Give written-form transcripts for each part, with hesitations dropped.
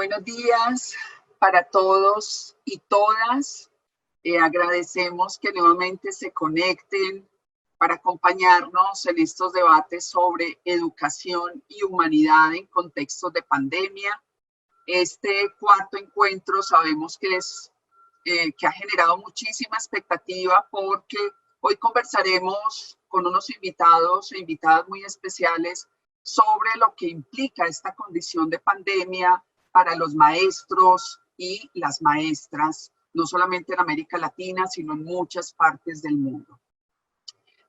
Buenos días para todos y todas. Agradecemos que nuevamente se conecten para acompañarnos en estos debates sobre educación y humanidad en contextos de pandemia. Este cuarto encuentro sabemos que ha generado muchísima expectativa porque hoy conversaremos con unos invitados e invitadas muy especiales sobre lo que implica esta condición de pandemia para los maestros y las maestras, no solamente en América Latina, sino en muchas partes del mundo.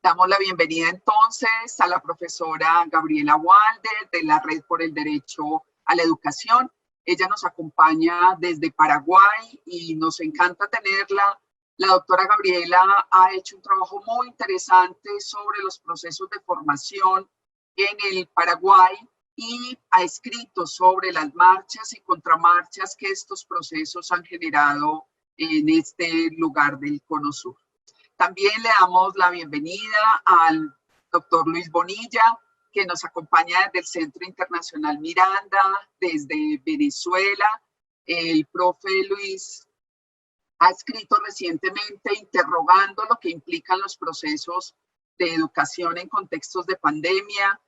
Damos la bienvenida entonces a la profesora Gabriela Walder de la Red por el Derecho a la Educación. Ella nos acompaña desde Paraguay y nos encanta tenerla. La doctora Gabriela ha hecho un trabajo muy interesante sobre los procesos de formación en el Paraguay y ha escrito sobre las marchas y contramarchas que estos procesos han generado en este lugar del Cono Sur. También le damos la bienvenida al doctor Luis Bonilla, que nos acompaña desde el Centro Internacional Miranda, desde Venezuela. El profe Luis ha escrito recientemente interrogando lo que implican los procesos de educación en contextos de pandemia.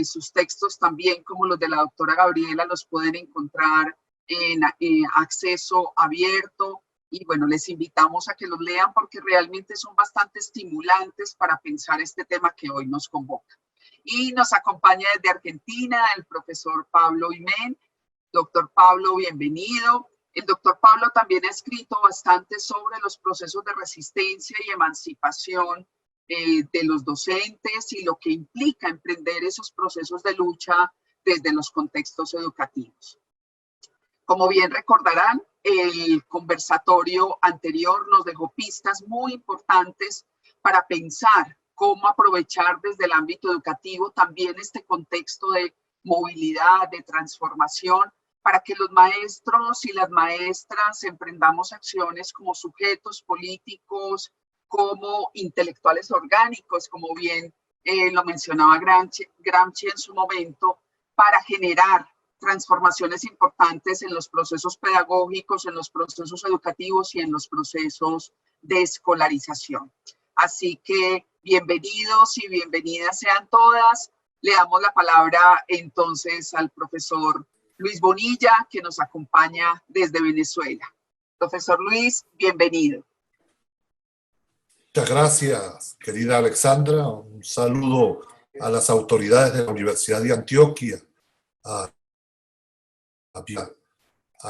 Sus textos también, como los de la doctora Gabriela, los pueden encontrar en acceso abierto. Y bueno, les invitamos a que los lean porque realmente son bastante estimulantes para pensar este tema que hoy nos convoca. Y nos acompaña desde Argentina el profesor Pablo Imén. Doctor Pablo, bienvenido. El doctor Pablo también ha escrito bastante sobre los procesos de resistencia y emancipación de los docentes y lo que implica emprender esos procesos de lucha desde los contextos educativos. Como bien recordarán, el conversatorio anterior nos dejó pistas muy importantes para pensar cómo aprovechar desde el ámbito educativo también este contexto de movilidad, de transformación, para que los maestros y las maestras emprendamos acciones como sujetos políticos, como intelectuales orgánicos, como bien lo mencionaba Gramsci en su momento, para generar transformaciones importantes en los procesos pedagógicos, en los procesos educativos y en los procesos de escolarización. Así que bienvenidos y bienvenidas sean todas. Le damos la palabra entonces al profesor Luis Bonilla, que nos acompaña desde Venezuela. Profesor Luis, bienvenido. Muchas gracias, querida Alexandra. Un saludo a las autoridades de la Universidad de Antioquia, a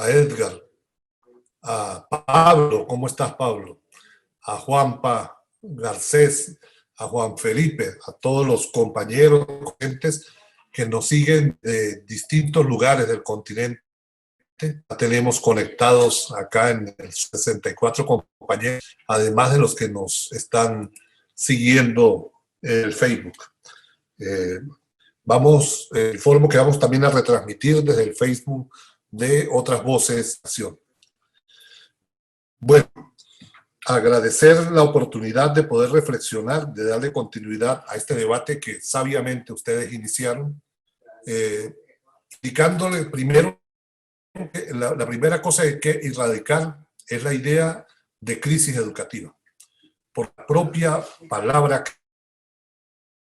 Edgar, a Pablo. ¿Cómo estás, Pablo? A Juanpa Garcés, a Juan Felipe, a todos los compañeros docentes que nos siguen de distintos lugares del continente. Tenemos conectados acá en el 64 compañeros, además de los que nos están siguiendo en el Facebook. Informo que vamos también a retransmitir desde el Facebook de Otras Voces. Bueno, agradecer la oportunidad de poder reflexionar, de darle continuidad a este debate que sabiamente ustedes iniciaron, indicándole primero que la primera cosa que hay que erradicar es la idea de crisis educativa. Por la propia palabra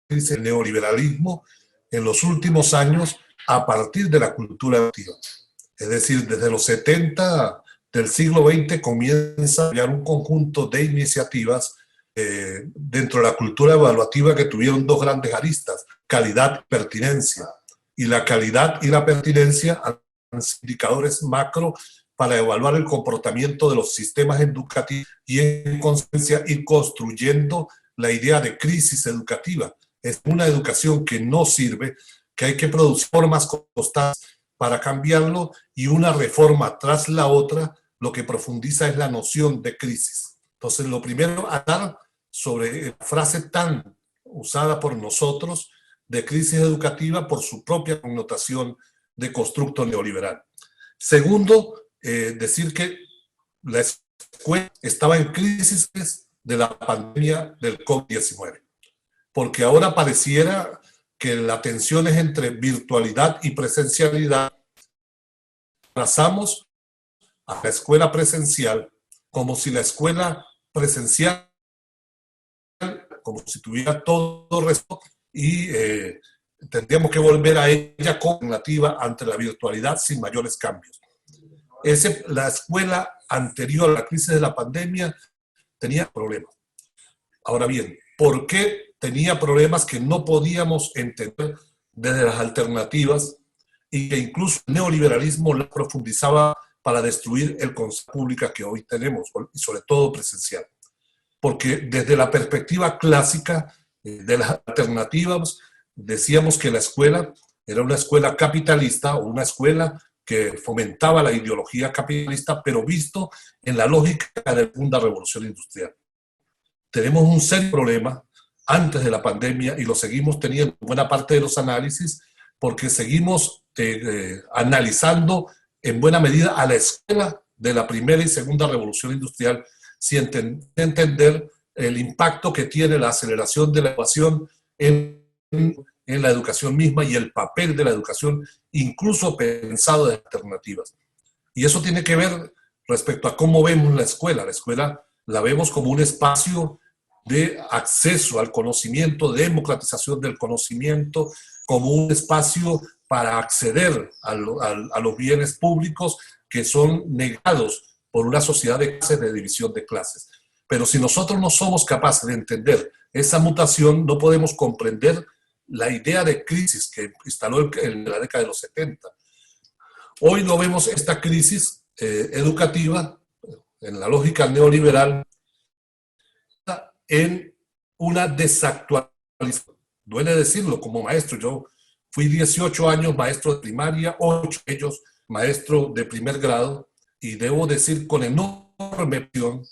crisis, el neoliberalismo en los últimos años a partir de la cultura educativa. Es decir, desde los 70 del siglo XX comienza a haber un conjunto de iniciativas dentro de la cultura evaluativa que tuvieron dos grandes aristas, calidad y pertinencia. Y la calidad y la pertinencia han sido indicadores macro para evaluar el comportamiento de los sistemas educativos y en consecuencia ir construyendo la idea de crisis educativa. Es una educación que no sirve, que hay que producir formas constantes para cambiarlo y una reforma tras la otra lo que profundiza es la noción de crisis. Entonces, lo primero, hablar sobre la frase tan usada por nosotros de crisis educativa por su propia connotación de constructo neoliberal. Segundo, decir que la escuela estaba en crisis de la pandemia del COVID-19, porque ahora pareciera que la tensión es entre virtualidad y presencialidad, pasamos a la escuela presencial como si la escuela presencial, como si tuviera todo resto y tendríamos que volver a ella como alternativa ante la virtualidad sin mayores cambios. La escuela anterior a la crisis de la pandemia tenía problemas. Ahora bien, ¿por qué tenía problemas que no podíamos entender desde las alternativas y que incluso el neoliberalismo la profundizaba para destruir el concepto público que hoy tenemos, y sobre todo presencial? Porque desde la perspectiva clásica de las alternativas, decíamos que la escuela era una escuela capitalista o una escuela que fomentaba la ideología capitalista, pero visto en la lógica de la segunda revolución industrial. Tenemos un serio problema antes de la pandemia y lo seguimos teniendo en buena parte de los análisis porque seguimos analizando en buena medida a la escuela de la primera y segunda revolución industrial sin entender el impacto que tiene la aceleración de la innovación en la educación misma y el papel de la educación, incluso pensado de alternativas. Y eso tiene que ver respecto a cómo vemos la escuela. La escuela la vemos como un espacio de acceso al conocimiento, de democratización del conocimiento, como un espacio para acceder a los bienes públicos que son negados por una sociedad de clases, de división de clases. Pero si nosotros no somos capaces de entender esa mutación, no podemos comprender la idea de crisis que instaló en la década de los 70. Hoy no vemos esta crisis educativa, en la lógica neoliberal, en una desactualización. Duele decirlo como maestro. Yo fui 18 años maestro de primaria, 8 de ellos maestro de primer grado, y debo decir con enorme emoción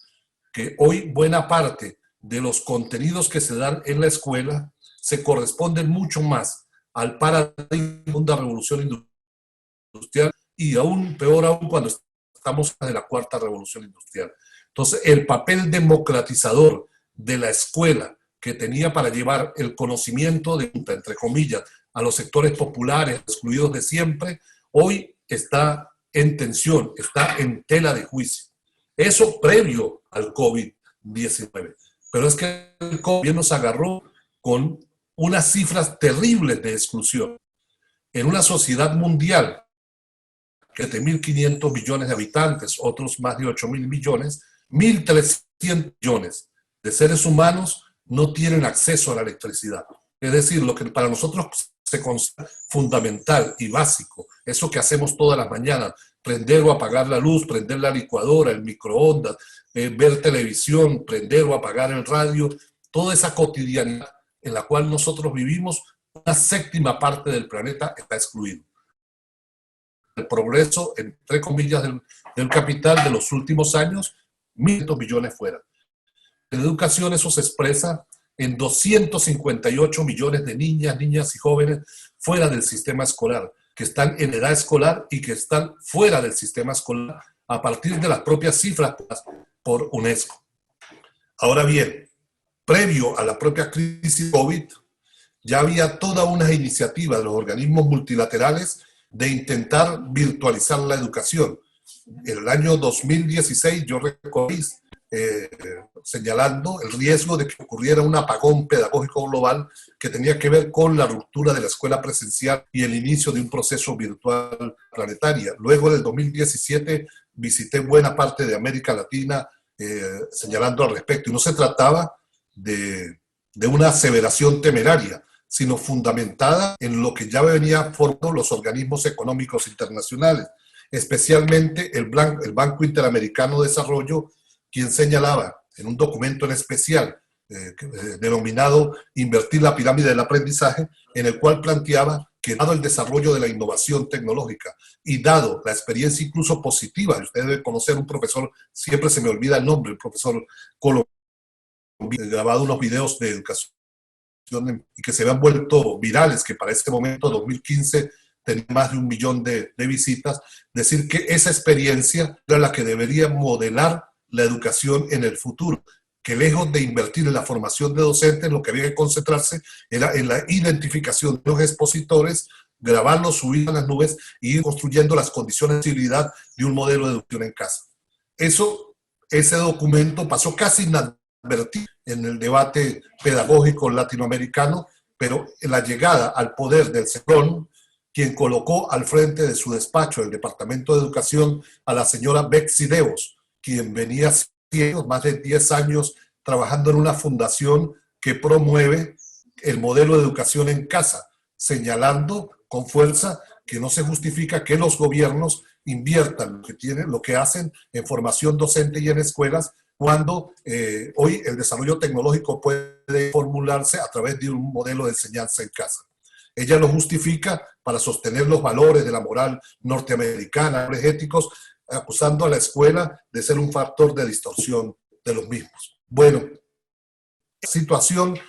que hoy buena parte de los contenidos que se dan en la escuela se corresponden mucho más al paradigma de la revolución industrial y aún peor aún cuando estamos en la cuarta revolución industrial. Entonces, el papel democratizador de la escuela que tenía para llevar el conocimiento de, entre comillas, a los sectores populares excluidos de siempre, hoy está en tensión, está en tela de juicio. Eso previo al COVID-19. Pero es que el COVID nos agarró con unas cifras terribles de exclusión. En una sociedad mundial que de 1.500 millones de habitantes, otros más de 8.000 millones, 1.300 millones de seres humanos no tienen acceso a la electricidad. Es decir, lo que para nosotros se considera fundamental y básico, eso que hacemos todas las mañanas, prender o apagar la luz, prender la licuadora, el microondas, ver televisión, prender o apagar el radio, toda esa cotidianidad en la cual nosotros vivimos, una séptima parte del planeta está excluido. El progreso, entre comillas, del capital de los últimos años, 1.000 millones fuera. En educación eso se expresa en 258 millones de niñas y jóvenes fuera del sistema escolar, que están en edad escolar y que están fuera del sistema escolar a partir de las propias cifras por UNESCO. Ahora bien, previo a la propia crisis COVID, ya había toda una iniciativa de los organismos multilaterales de intentar virtualizar la educación. En el año 2016 yo recorrí señalando el riesgo de que ocurriera un apagón pedagógico global que tenía que ver con la ruptura de la escuela presencial y el inicio de un proceso virtual planetaria. Luego del 2017 visité buena parte de América Latina señalando al respecto. Y no se trataba de una aseveración temeraria, sino fundamentada en lo que ya venía formando los organismos económicos internacionales, especialmente el Banco Interamericano de Desarrollo, quien señalaba en un documento en especial denominado Invertir la pirámide del aprendizaje, en el cual planteaba que dado el desarrollo de la innovación tecnológica y dado la experiencia incluso positiva, ustedes deben conocer un profesor, siempre se me olvida el nombre, el profesor Colombo, grabado unos videos de educación y que se habían vuelto virales, que para este momento, 2015, tenía más de 1 millón de visitas, decir que esa experiencia era la que debería modelar la educación en el futuro, que lejos de invertir en la formación de docentes, lo que había que concentrarse era en la identificación de los expositores grabarlo, subirlo en las nubes y ir construyendo las condiciones de posibilidad de un modelo de educación en casa. Ese documento pasó casi inadvertido en el debate pedagógico latinoamericano, pero la llegada al poder del CEPRON, quien colocó al frente de su despacho, el Departamento de Educación, a la señora Betsy Devos, quien venía más de 10 años trabajando en una fundación que promueve el modelo de educación en casa, señalando con fuerza que no se justifica que los gobiernos inviertan lo que hacen en formación docente y en escuelas, cuando hoy el desarrollo tecnológico puede formularse a través de un modelo de enseñanza en casa. Ella lo justifica para sostener los valores de la moral norteamericana, valores éticos, acusando a la escuela de ser un factor de distorsión de los mismos. Bueno, esta situación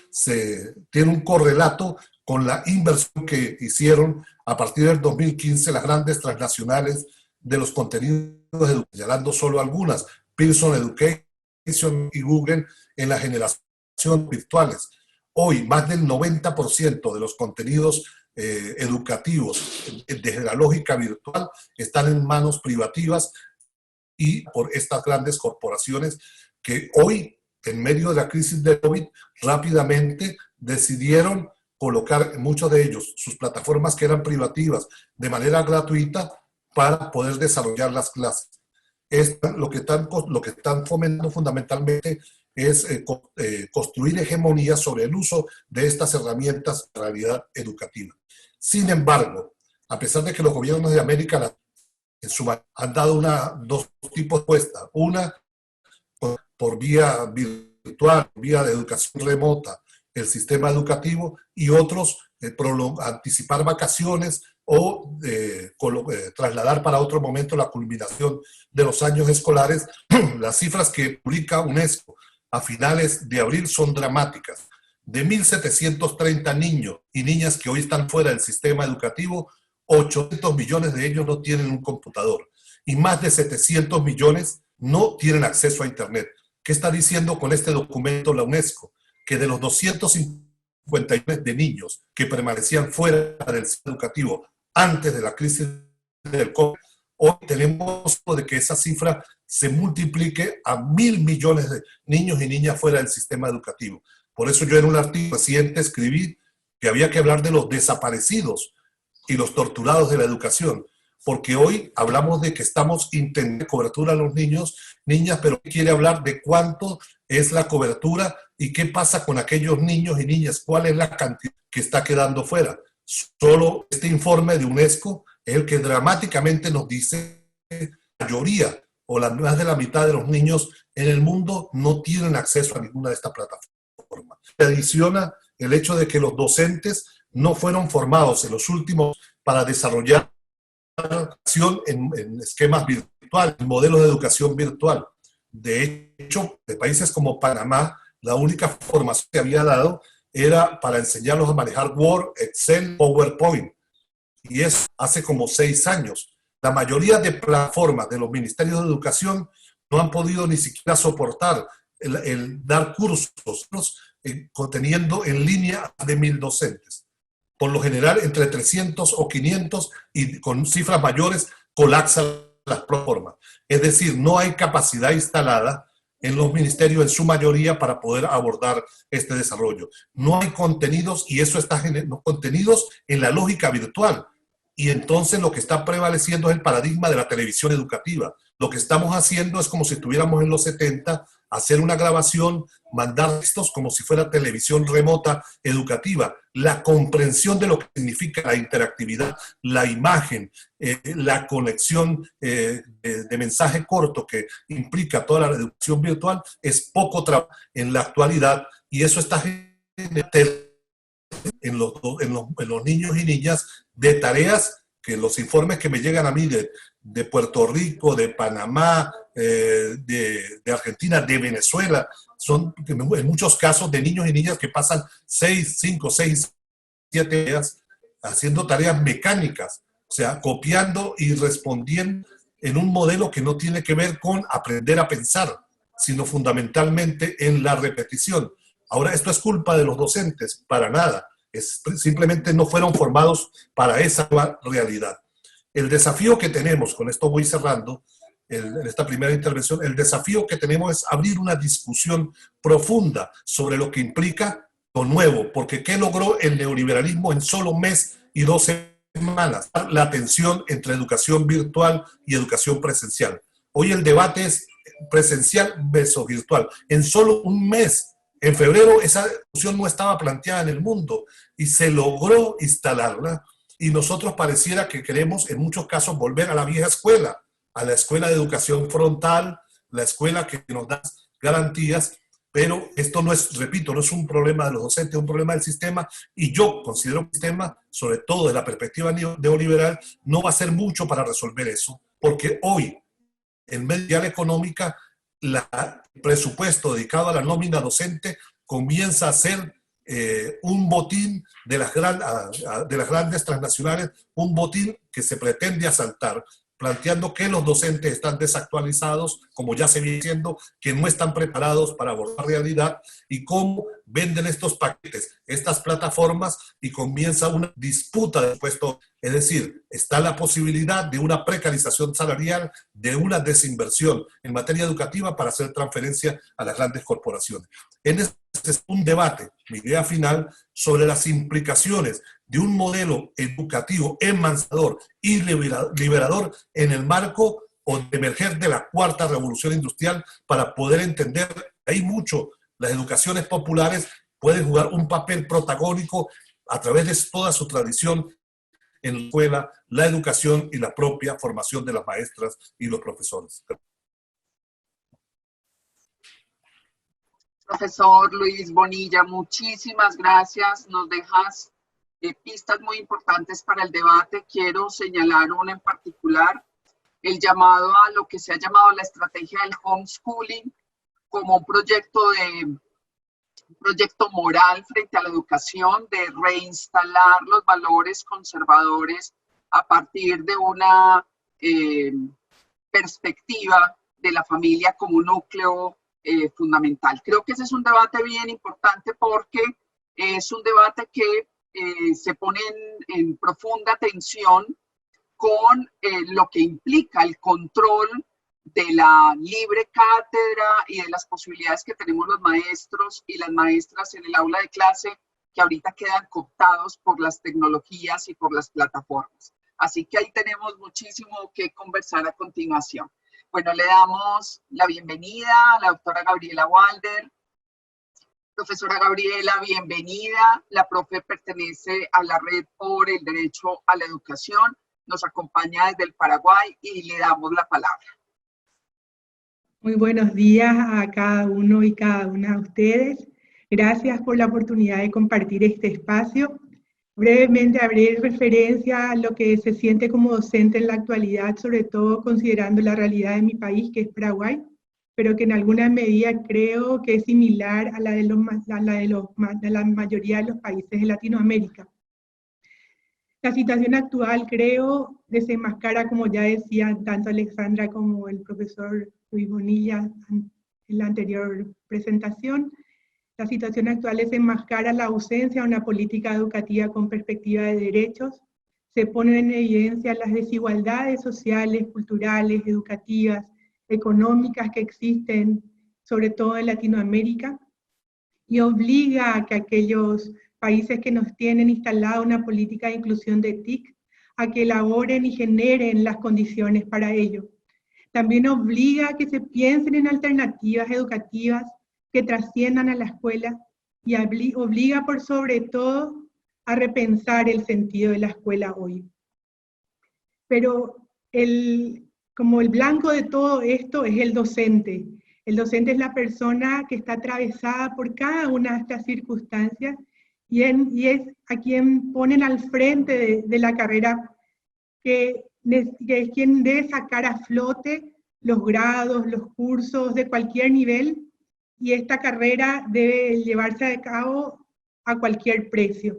tiene un correlato con la inversión que hicieron a partir del 2015 las grandes transnacionales de los contenidos educativos, señalando solo algunas, Pearson Education y Google, en la generación virtuales. Hoy, más del 90% de los contenidos educativos desde la lógica virtual están en manos privativas y por estas grandes corporaciones que hoy, en medio de la crisis de COVID, rápidamente decidieron colocar muchos de ellos sus plataformas que eran privativas de manera gratuita para poder desarrollar las clases. Lo que están fomentando fundamentalmente es construir hegemonía sobre el uso de estas herramientas de realidad educativa. Sin embargo, a pesar de que los gobiernos de América Latina han dado dos tipos de respuesta, una por vía virtual, vía de educación remota, el sistema educativo, y otros anticipar vacaciones o trasladar para otro momento la culminación de los años escolares. Las cifras que publica UNESCO a finales de abril son dramáticas. De 1.730 niños y niñas que hoy están fuera del sistema educativo, 800 millones de ellos no tienen un computador y más de 700 millones no tienen acceso a Internet. ¿Qué está diciendo con este documento la UNESCO? Que de los 250 millones de niños que permanecían fuera del sistema educativo antes de la crisis del COVID, hoy tenemos de que esa cifra se multiplique a 1.000 millones de niños y niñas fuera del sistema educativo. Por eso yo en un artículo reciente escribí que había que hablar de los desaparecidos y los torturados de la educación, porque hoy hablamos de que estamos intentando cobertura a los niños, niñas, pero quiere hablar de cuánto es la cobertura y qué pasa con aquellos niños y niñas, cuál es la cantidad que está quedando fuera. Solo este informe de UNESCO es el que dramáticamente nos dice que la mayoría o más de la mitad de los niños en el mundo no tienen acceso a ninguna de estas plataformas. Se adiciona el hecho de que los docentes no fueron formados en los últimos para desarrollar acción en esquemas virtuales, en modelos de educación virtual. De hecho, de países como Panamá, la única formación que había dado era para enseñarlos a manejar Word, Excel, PowerPoint. Y es hace como 6 años. La mayoría de plataformas de los ministerios de educación no han podido ni siquiera soportar el dar cursos conteniendo en línea de 1.000 docentes. Por lo general, entre 300 o 500 y con cifras mayores, colapsan las plataformas. Es decir, no hay capacidad instalada en los ministerios en su mayoría para poder abordar este desarrollo. No hay contenidos y eso está generando contenidos en la lógica virtual. Y entonces lo que está prevaleciendo es el paradigma de la televisión educativa. Lo que estamos haciendo es como si estuviéramos en los 70, hacer una grabación, mandar textos como si fuera televisión remota educativa. La comprensión de lo que significa la interactividad, la imagen, la conexión de mensaje corto que implica toda la educación virtual es poco trabajo en la actualidad, y eso está en los niños y niñas de tareas que los informes que me llegan a mí de Puerto Rico, de Panamá, de Argentina, de Venezuela, son en muchos casos de niños y niñas que pasan 5, 6, 7 días haciendo tareas mecánicas, o sea, copiando y respondiendo en un modelo que no tiene que ver con aprender a pensar, sino fundamentalmente en la repetición. Ahora, ¿esto es culpa de los docentes? Para nada. simplemente no fueron formados para esa nueva realidad. El desafío que tenemos, con esto voy cerrando, en esta primera intervención, el desafío que tenemos es abrir una discusión profunda sobre lo que implica lo nuevo, porque ¿qué logró el neoliberalismo en solo un mes y 2 semanas? La tensión entre educación virtual y educación presencial. Hoy el debate es presencial versus virtual. En solo un mes, en febrero, esa discusión no estaba planteada en el mundo y se logró instalarla, y nosotros pareciera que queremos en muchos casos volver a la vieja escuela, a la escuela de educación frontal, la escuela que nos da garantías, pero esto no es, repito, no es un problema de los docentes, es un problema del sistema, y yo considero que el sistema, sobre todo desde la perspectiva neoliberal, no va a hacer mucho para resolver eso, porque hoy, en medio de la económica, el presupuesto dedicado a la nómina docente comienza a ser un botín de las grandes transnacionales, un botín que se pretende asaltar, planteando que los docentes están desactualizados, como ya se viene diciendo, que no están preparados para abordar la realidad, y cómo venden estos paquetes, estas plataformas, y comienza una disputa de puesto. Es decir, está la posibilidad de una precarización salarial, de una desinversión en materia educativa para hacer transferencia a las grandes corporaciones. Este es un debate, mi idea final, sobre las implicaciones de un modelo educativo emancipador y liberador en el marco o de emerger de la cuarta revolución industrial, para poder entender que hay mucho, las educaciones populares pueden jugar un papel protagónico a través de toda su tradición en la escuela, la educación y la propia formación de las maestras y los profesores. Profesor Luis Bonilla, muchísimas gracias. Nos dejas pistas muy importantes para el debate. Quiero señalar una en particular, el llamado a lo que se ha llamado la estrategia del homeschooling como un proyecto moral frente a la educación, de reinstalar los valores conservadores a partir de una perspectiva de la familia como un núcleo fundamental. Creo que ese es un debate bien importante, porque es un debate que se pone en profunda tensión con lo que implica el control de la libre cátedra y de las posibilidades que tenemos los maestros y las maestras en el aula de clase, que ahorita quedan cooptados por las tecnologías y por las plataformas. Así que ahí tenemos muchísimo que conversar a continuación. Bueno, le damos la bienvenida a la doctora Gabriela Walder. Profesora Gabriela, bienvenida. La profe pertenece a la Red por el Derecho a la Educación. Nos acompaña desde el Paraguay y le damos la palabra. Muy buenos días a cada uno y cada una de ustedes. Gracias por la oportunidad de compartir este espacio. Brevemente haré referencia a lo que se siente como docente en la actualidad, sobre todo considerando la realidad de mi país, que es Paraguay, pero que en alguna medida creo que es similar a la de la mayoría de los países de Latinoamérica. La situación actual, creo, desenmascara, como ya decían tanto Alexandra como el profesor Luis Bonilla en la anterior presentación, la situación actual desenmascara la ausencia de una política educativa con perspectiva de derechos, se ponen en evidencia las desigualdades sociales, culturales, educativas, económicas que existen, sobre todo en Latinoamérica, y obliga a que aquellos países que nos tienen instalada una política de inclusión de TIC, a que elaboren y generen las condiciones para ello. También obliga a que se piensen en alternativas educativas que trasciendan a la escuela, y obliga por sobre todo a repensar el sentido de la escuela hoy. Pero como el blanco de todo esto es el docente. El docente es la persona que está atravesada por cada una de estas circunstancias, y es a quien ponen al frente de la carrera, que es quien debe sacar a flote los grados, los cursos de cualquier nivel, y esta carrera debe llevarse a cabo a cualquier precio.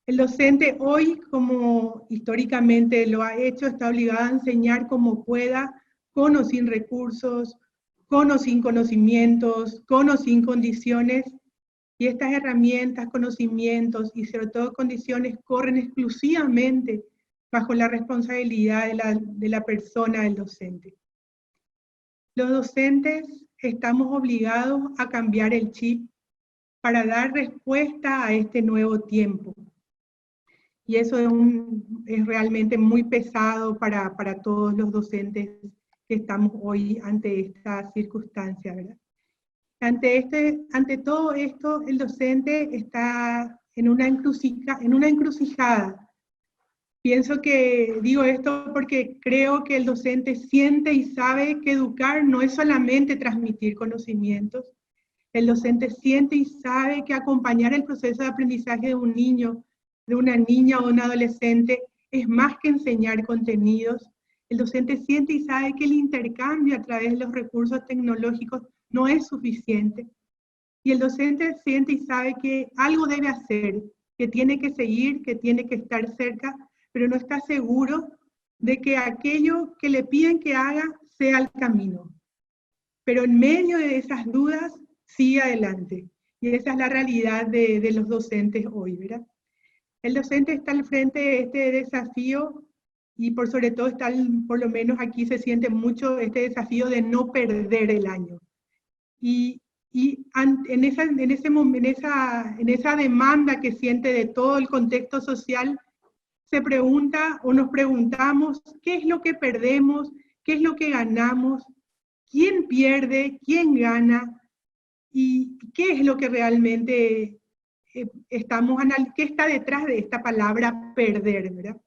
El docente hoy, como históricamente lo ha hecho, está obligado a enseñar como pueda, con o sin recursos, con o sin conocimientos, con o sin condiciones, Y estas herramientas, conocimientos y sobre todo condiciones corren exclusivamente bajo la responsabilidad de la persona del docente. Los docentes estamos obligados a cambiar el chip para dar respuesta a este nuevo tiempo. Y eso es realmente muy pesado para todos los docentes que estamos hoy ante esta circunstancia, ¿verdad? Ante todo esto, el docente está en una encrucijada. Pienso que digo esto porque creo que el docente siente y sabe que educar no es solamente transmitir conocimientos. El docente siente y sabe que acompañar el proceso de aprendizaje de un niño, de una niña o un adolescente es más que enseñar contenidos. El docente siente y sabe que el intercambio a través de los recursos tecnológicos no es suficiente. Y el docente siente y sabe que algo debe hacer, que tiene que seguir, que tiene que estar cerca, pero no está seguro de que aquello que le piden que haga sea el camino. Pero en medio de esas dudas, sigue adelante. Y esa es la realidad de los docentes hoy, ¿verdad? El docente está al frente de este desafío y por sobre todo está, por lo menos aquí se siente mucho este desafío de no perder el año. Y en esa demanda que siente de todo el contexto social, se pregunta o nos preguntamos qué es lo que perdemos, qué es lo que ganamos, quién pierde, quién gana y qué es lo que realmente qué está detrás de esta palabra perder, ¿verdad?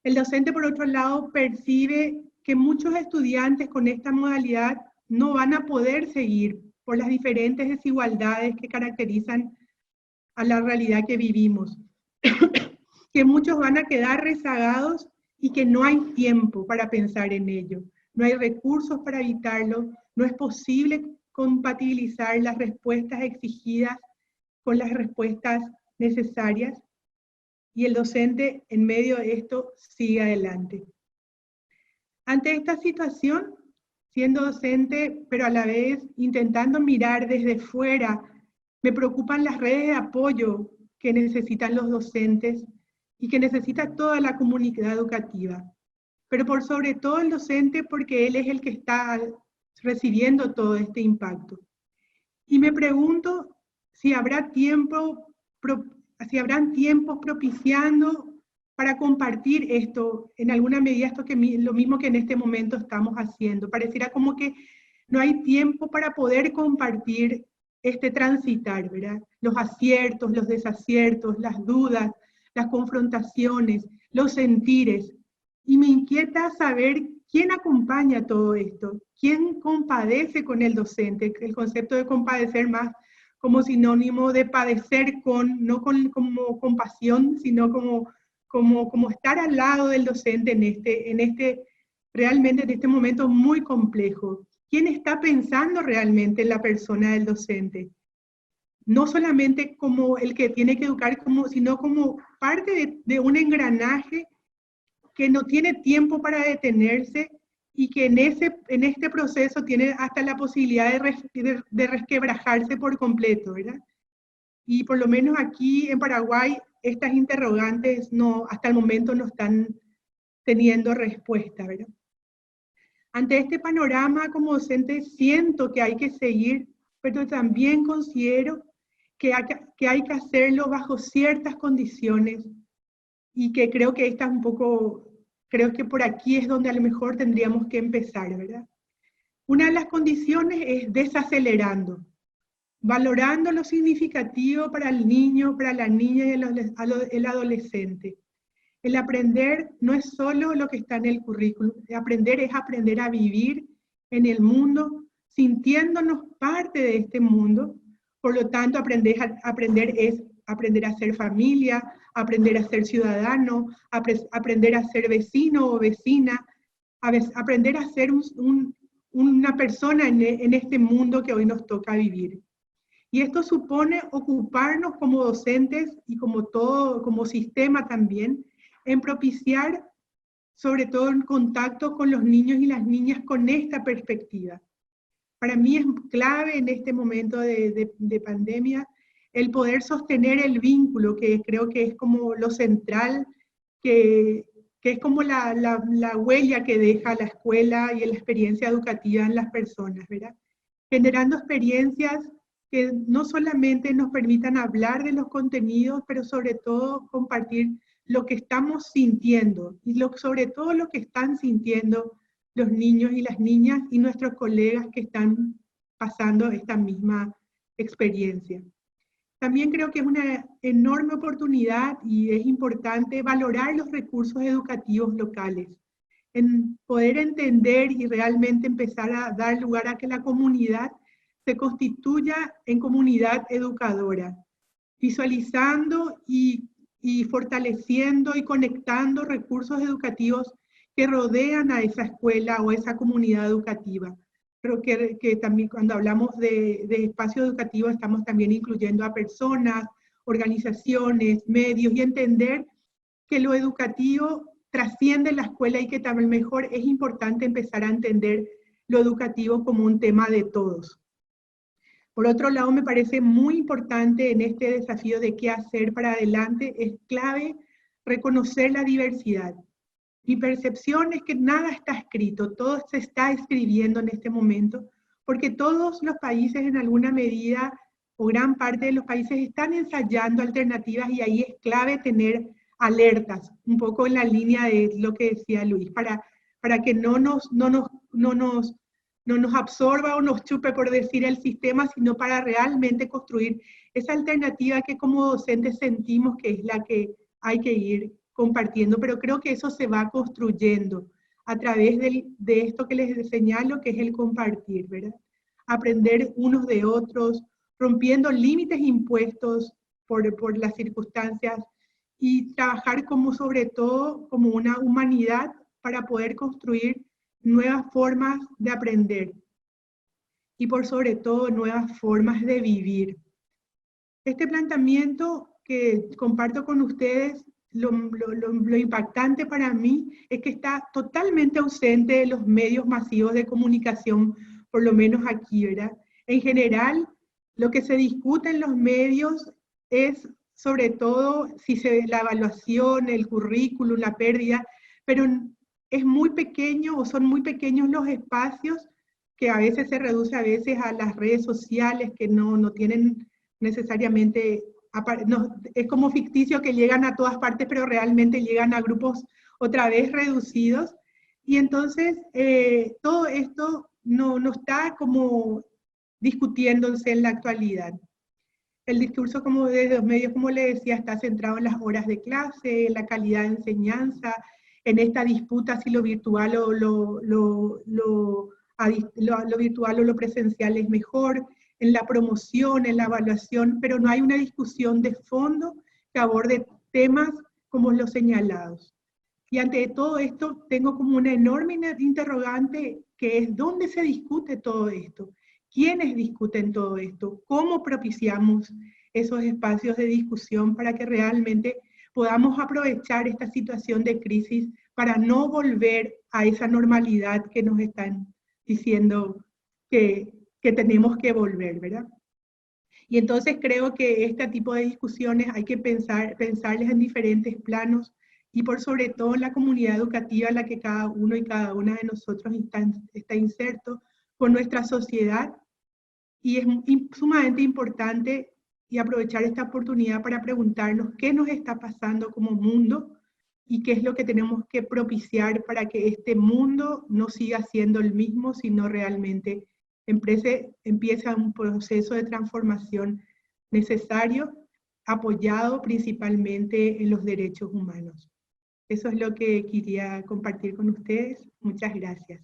El docente, por otro lado, percibe que muchos estudiantes con esta modalidad no van a poder seguir por las diferentes desigualdades que caracterizan a la realidad que vivimos. Que muchos van a quedar rezagados y que no hay tiempo para pensar en ello. No hay recursos para evitarlo, no es posible compatibilizar las respuestas exigidas con las respuestas necesarias, y el docente en medio de esto sigue adelante. Ante esta situación, siendo docente, pero a la vez intentando mirar desde fuera, me preocupan las redes de apoyo que necesitan los docentes y que necesita toda la comunidad educativa. Pero por sobre todo el docente, porque él es el que está recibiendo todo este impacto. Y me pregunto si habrán tiempos propiciando para compartir esto, en alguna medida lo mismo que en este momento estamos haciendo. Pareciera como que no hay tiempo para poder compartir este transitar, ¿verdad? Los aciertos, los desaciertos, las dudas, las confrontaciones, los sentires. Y me inquieta saber quién acompaña todo esto, quién compadece con el docente, el concepto de compadecer más como sinónimo de padecer no como compasión, sino como estar al lado del docente realmente en este momento muy complejo. ¿Quién está pensando realmente en la persona del docente? No solamente como el que tiene que educar, sino como parte de un engranaje que no tiene tiempo para detenerse y que en este proceso tiene hasta la posibilidad de resquebrajarse por completo, ¿verdad? Y por lo menos aquí en Paraguay, estas interrogantes hasta el momento no están teniendo respuesta, ¿verdad? Ante este panorama, como docente, siento que hay que seguir, pero también considero que hay que hacerlo bajo ciertas condiciones y que creo que creo que por aquí es donde a lo mejor tendríamos que empezar, ¿verdad? Una de las condiciones es desacelerando, valorando lo significativo para el niño, para la niña y el adolescente. El aprender no es solo lo que está en el currículum, aprender es aprender a vivir en el mundo, sintiéndonos parte de este mundo. Por lo tanto, aprender es aprender a ser familia, aprender a ser ciudadano, aprender a ser vecino o vecina, aprender a ser una persona en este mundo que hoy nos toca vivir. Y esto supone ocuparnos como docentes y como sistema también, en propiciar sobre todo el contacto con los niños y las niñas con esta perspectiva. para mí es clave en este momento de pandemia el poder sostener el vínculo, que creo que es como lo central, que es como la huella que deja la escuela y la experiencia educativa en las personas, ¿verdad? Generando experiencias que no solamente nos permitan hablar de los contenidos, pero sobre todo compartir lo que estamos sintiendo, y sobre todo lo que están sintiendo los niños y las niñas y nuestros colegas que están pasando esta misma experiencia. También creo que es una enorme oportunidad y es importante valorar los recursos educativos locales, en poder entender y realmente empezar a dar lugar a que la comunidad se constituya en comunidad educadora, visualizando y fortaleciendo y conectando recursos educativos que rodean a esa escuela o esa comunidad educativa. Creo que también cuando hablamos de espacio educativo estamos también incluyendo a personas, organizaciones, medios, y entender que lo educativo trasciende la escuela y que también mejor es importante empezar a entender lo educativo como un tema de todos. Por otro lado, me parece muy importante en este desafío de qué hacer para adelante, es clave reconocer la diversidad. Mi percepción es que nada está escrito, todo se está escribiendo en este momento, porque todos los países en alguna medida, o gran parte de los países, están ensayando alternativas, y ahí es clave tener alertas, un poco en la línea de lo que decía Luis, para que no nos absorba o nos chupe, por decir, el sistema, sino para realmente construir esa alternativa que como docentes sentimos que es la que hay que ir compartiendo, pero creo que eso se va construyendo a través de esto que les señalo, que es el compartir, ¿verdad? Aprender unos de otros, rompiendo límites impuestos por las circunstancias, y trabajar como, sobre todo, como una humanidad para poder construir nuevas formas de aprender y por sobre todo nuevas formas de vivir. Este planteamiento que comparto con ustedes, lo impactante para mí es que está totalmente ausente de los medios masivos de comunicación, por lo menos aquí, ¿verdad? En general, lo que se discute en los medios es sobre todo si la evaluación, el currículum, la pérdida, pero es muy pequeño, o son muy pequeños los espacios, que a veces se reduce a veces a las redes sociales, que no tienen necesariamente, no, es como ficticio que llegan a todas partes, pero realmente llegan a grupos otra vez reducidos, y entonces todo esto no está como discutiéndose en la actualidad. El discurso como de los medios, como le decía, está centrado en las horas de clase, en la calidad de enseñanza, en esta disputa si lo virtual o lo virtual o lo presencial es mejor, en la promoción, en la evaluación, pero no hay una discusión de fondo que aborde temas como los señalados. Y ante todo esto tengo como una enorme interrogante, que es ¿dónde se discute todo esto? ¿Quiénes discuten todo esto? ¿Cómo propiciamos esos espacios de discusión para que realmente podamos aprovechar esta situación de crisis para no volver a esa normalidad que nos están diciendo que tenemos que volver, ¿verdad? Y entonces creo que este tipo de discusiones hay que pensarles en diferentes planos, y por sobre todo en la comunidad educativa en la que cada uno y cada una de nosotros está inserto, con nuestra sociedad. Y es sumamente importante y aprovechar esta oportunidad para preguntarnos qué nos está pasando como mundo y qué es lo que tenemos que propiciar para que este mundo no siga siendo el mismo, sino realmente empieza un proceso de transformación necesario, apoyado principalmente en los derechos humanos. Eso es lo que quería compartir con ustedes. Muchas gracias.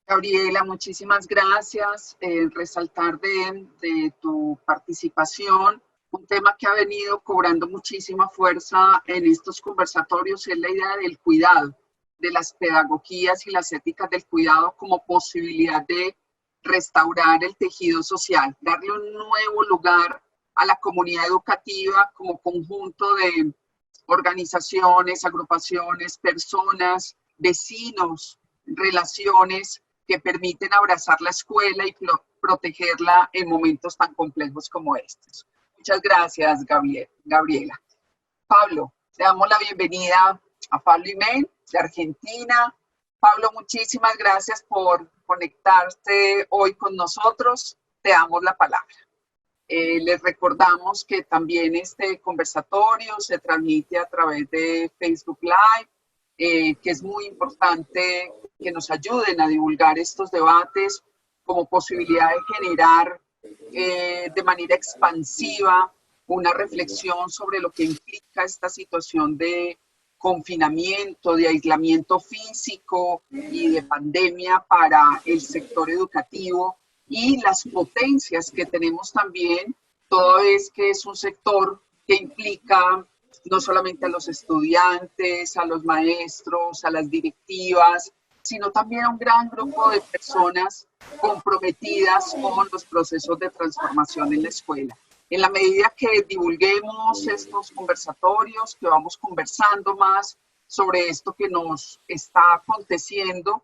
Gabriela, muchísimas gracias. Resaltar de tu participación, un tema que ha venido cobrando muchísima fuerza en estos conversatorios es la idea del cuidado, de las pedagogías y las éticas del cuidado como posibilidad de restaurar el tejido social, darle un nuevo lugar a la comunidad educativa como conjunto de organizaciones, agrupaciones, personas, vecinos, relaciones que permiten abrazar la escuela y protegerla en momentos tan complejos como estos. Muchas gracias, Gabriela. Pablo, le damos la bienvenida a Pablo Imén, de Argentina. Pablo, muchísimas gracias por conectarte hoy con nosotros. Te damos la palabra. Les recordamos que también este conversatorio se transmite a través de Facebook Live, que es muy importante que nos ayuden a divulgar estos debates como posibilidad de generar de manera expansiva una reflexión sobre lo que implica esta situación de confinamiento, de aislamiento físico y de pandemia para el sector educativo y las potencias que tenemos también, toda vez que es un sector que implica no solamente a los estudiantes, a los maestros, a las directivas, sino también a un gran grupo de personas comprometidas con los procesos de transformación en la escuela. En la medida que divulguemos estos conversatorios, que vamos conversando más sobre esto que nos está aconteciendo,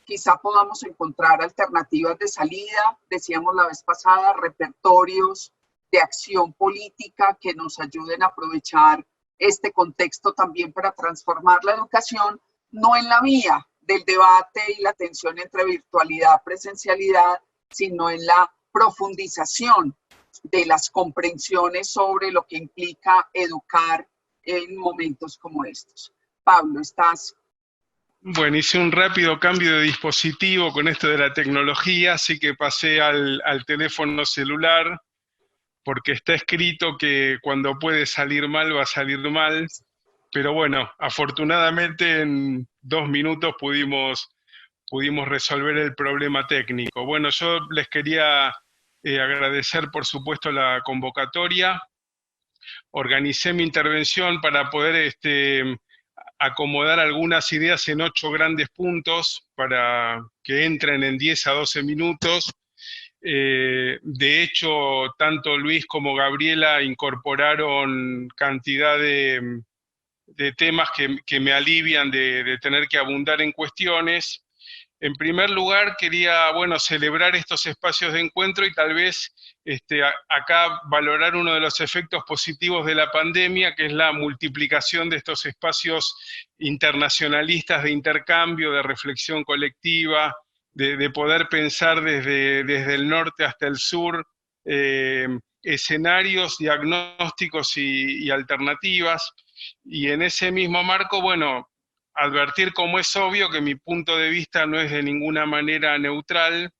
quizá podamos encontrar alternativas de salida, decíamos la vez pasada, repertorios de acción política que nos ayuden a aprovechar este contexto también para transformar la educación, no en la vía del debate y la tensión entre virtualidad y presencialidad, sino en la profundización de las comprensiones sobre lo que implica educar en momentos como estos. Pablo, ¿estás? Bueno, hice un rápido cambio de dispositivo con esto de la tecnología, así que pasé al teléfono celular, porque está escrito que cuando puede salir mal, va a salir mal. Pero bueno, afortunadamente en 2 minutos pudimos resolver el problema técnico. Bueno, yo les quería agradecer, por supuesto, la convocatoria. Organicé mi intervención para poder acomodar algunas ideas en 8 grandes puntos para que entren en 10 a 12 minutos. De hecho, tanto Luis como Gabriela incorporaron cantidad de temas que me alivian de tener que abundar en cuestiones. En primer lugar, quería, bueno, celebrar estos espacios de encuentro y tal vez acá valorar uno de los efectos positivos de la pandemia, que es la multiplicación de estos espacios internacionalistas de intercambio, de reflexión colectiva, de poder pensar desde el norte hasta el sur, escenarios, diagnósticos y alternativas. Y en ese mismo marco, bueno, advertir, como es obvio, que mi punto de vista no es de ninguna manera neutral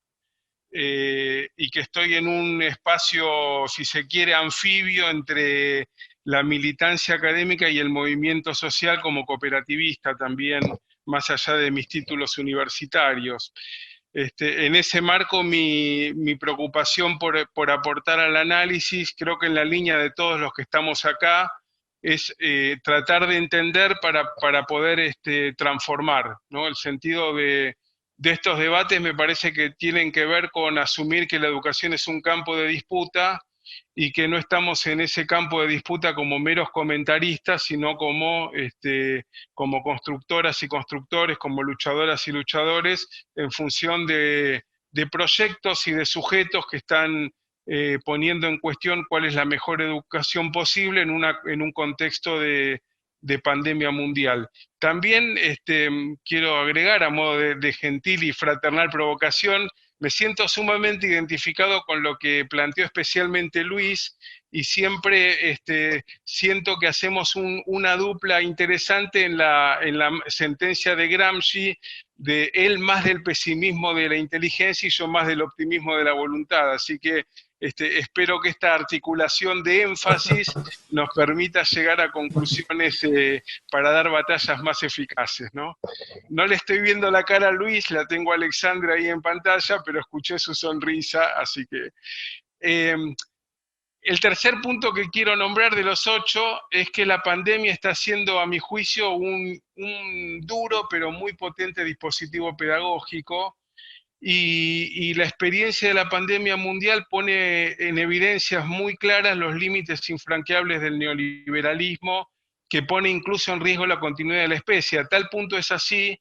y que estoy en un espacio, si se quiere, anfibio entre la militancia académica y el movimiento social como cooperativista también, más allá de mis títulos universitarios. En ese marco, mi preocupación por aportar al análisis, creo que en la línea de todos los que estamos acá, es tratar de entender para poder transformar, ¿no? El sentido de estos debates me parece que tienen que ver con asumir que la educación es un campo de disputa y que no estamos en ese campo de disputa como meros comentaristas, sino como constructoras y constructores, como luchadoras y luchadores, en función de proyectos y de sujetos que están poniendo en cuestión cuál es la mejor educación posible en un contexto de pandemia mundial. También quiero agregar, a modo de gentil y fraternal provocación, me siento sumamente identificado con lo que planteó especialmente Luis, y siempre siento que hacemos una dupla interesante en la sentencia de Gramsci, de él más del pesimismo de la inteligencia y yo más del optimismo de la voluntad. Así que espero que esta articulación de énfasis nos permita llegar a conclusiones para dar batallas más eficaces, ¿no? No le estoy viendo la cara a Luis, la tengo a Alexandra ahí en pantalla, pero escuché su sonrisa, así que... el tercer punto que quiero nombrar de los 8 es que la pandemia está siendo, a mi juicio, un duro pero muy potente dispositivo pedagógico, y la experiencia de la pandemia mundial pone en evidencias muy claras los límites infranqueables del neoliberalismo, que pone incluso en riesgo la continuidad de la especie. A tal punto es así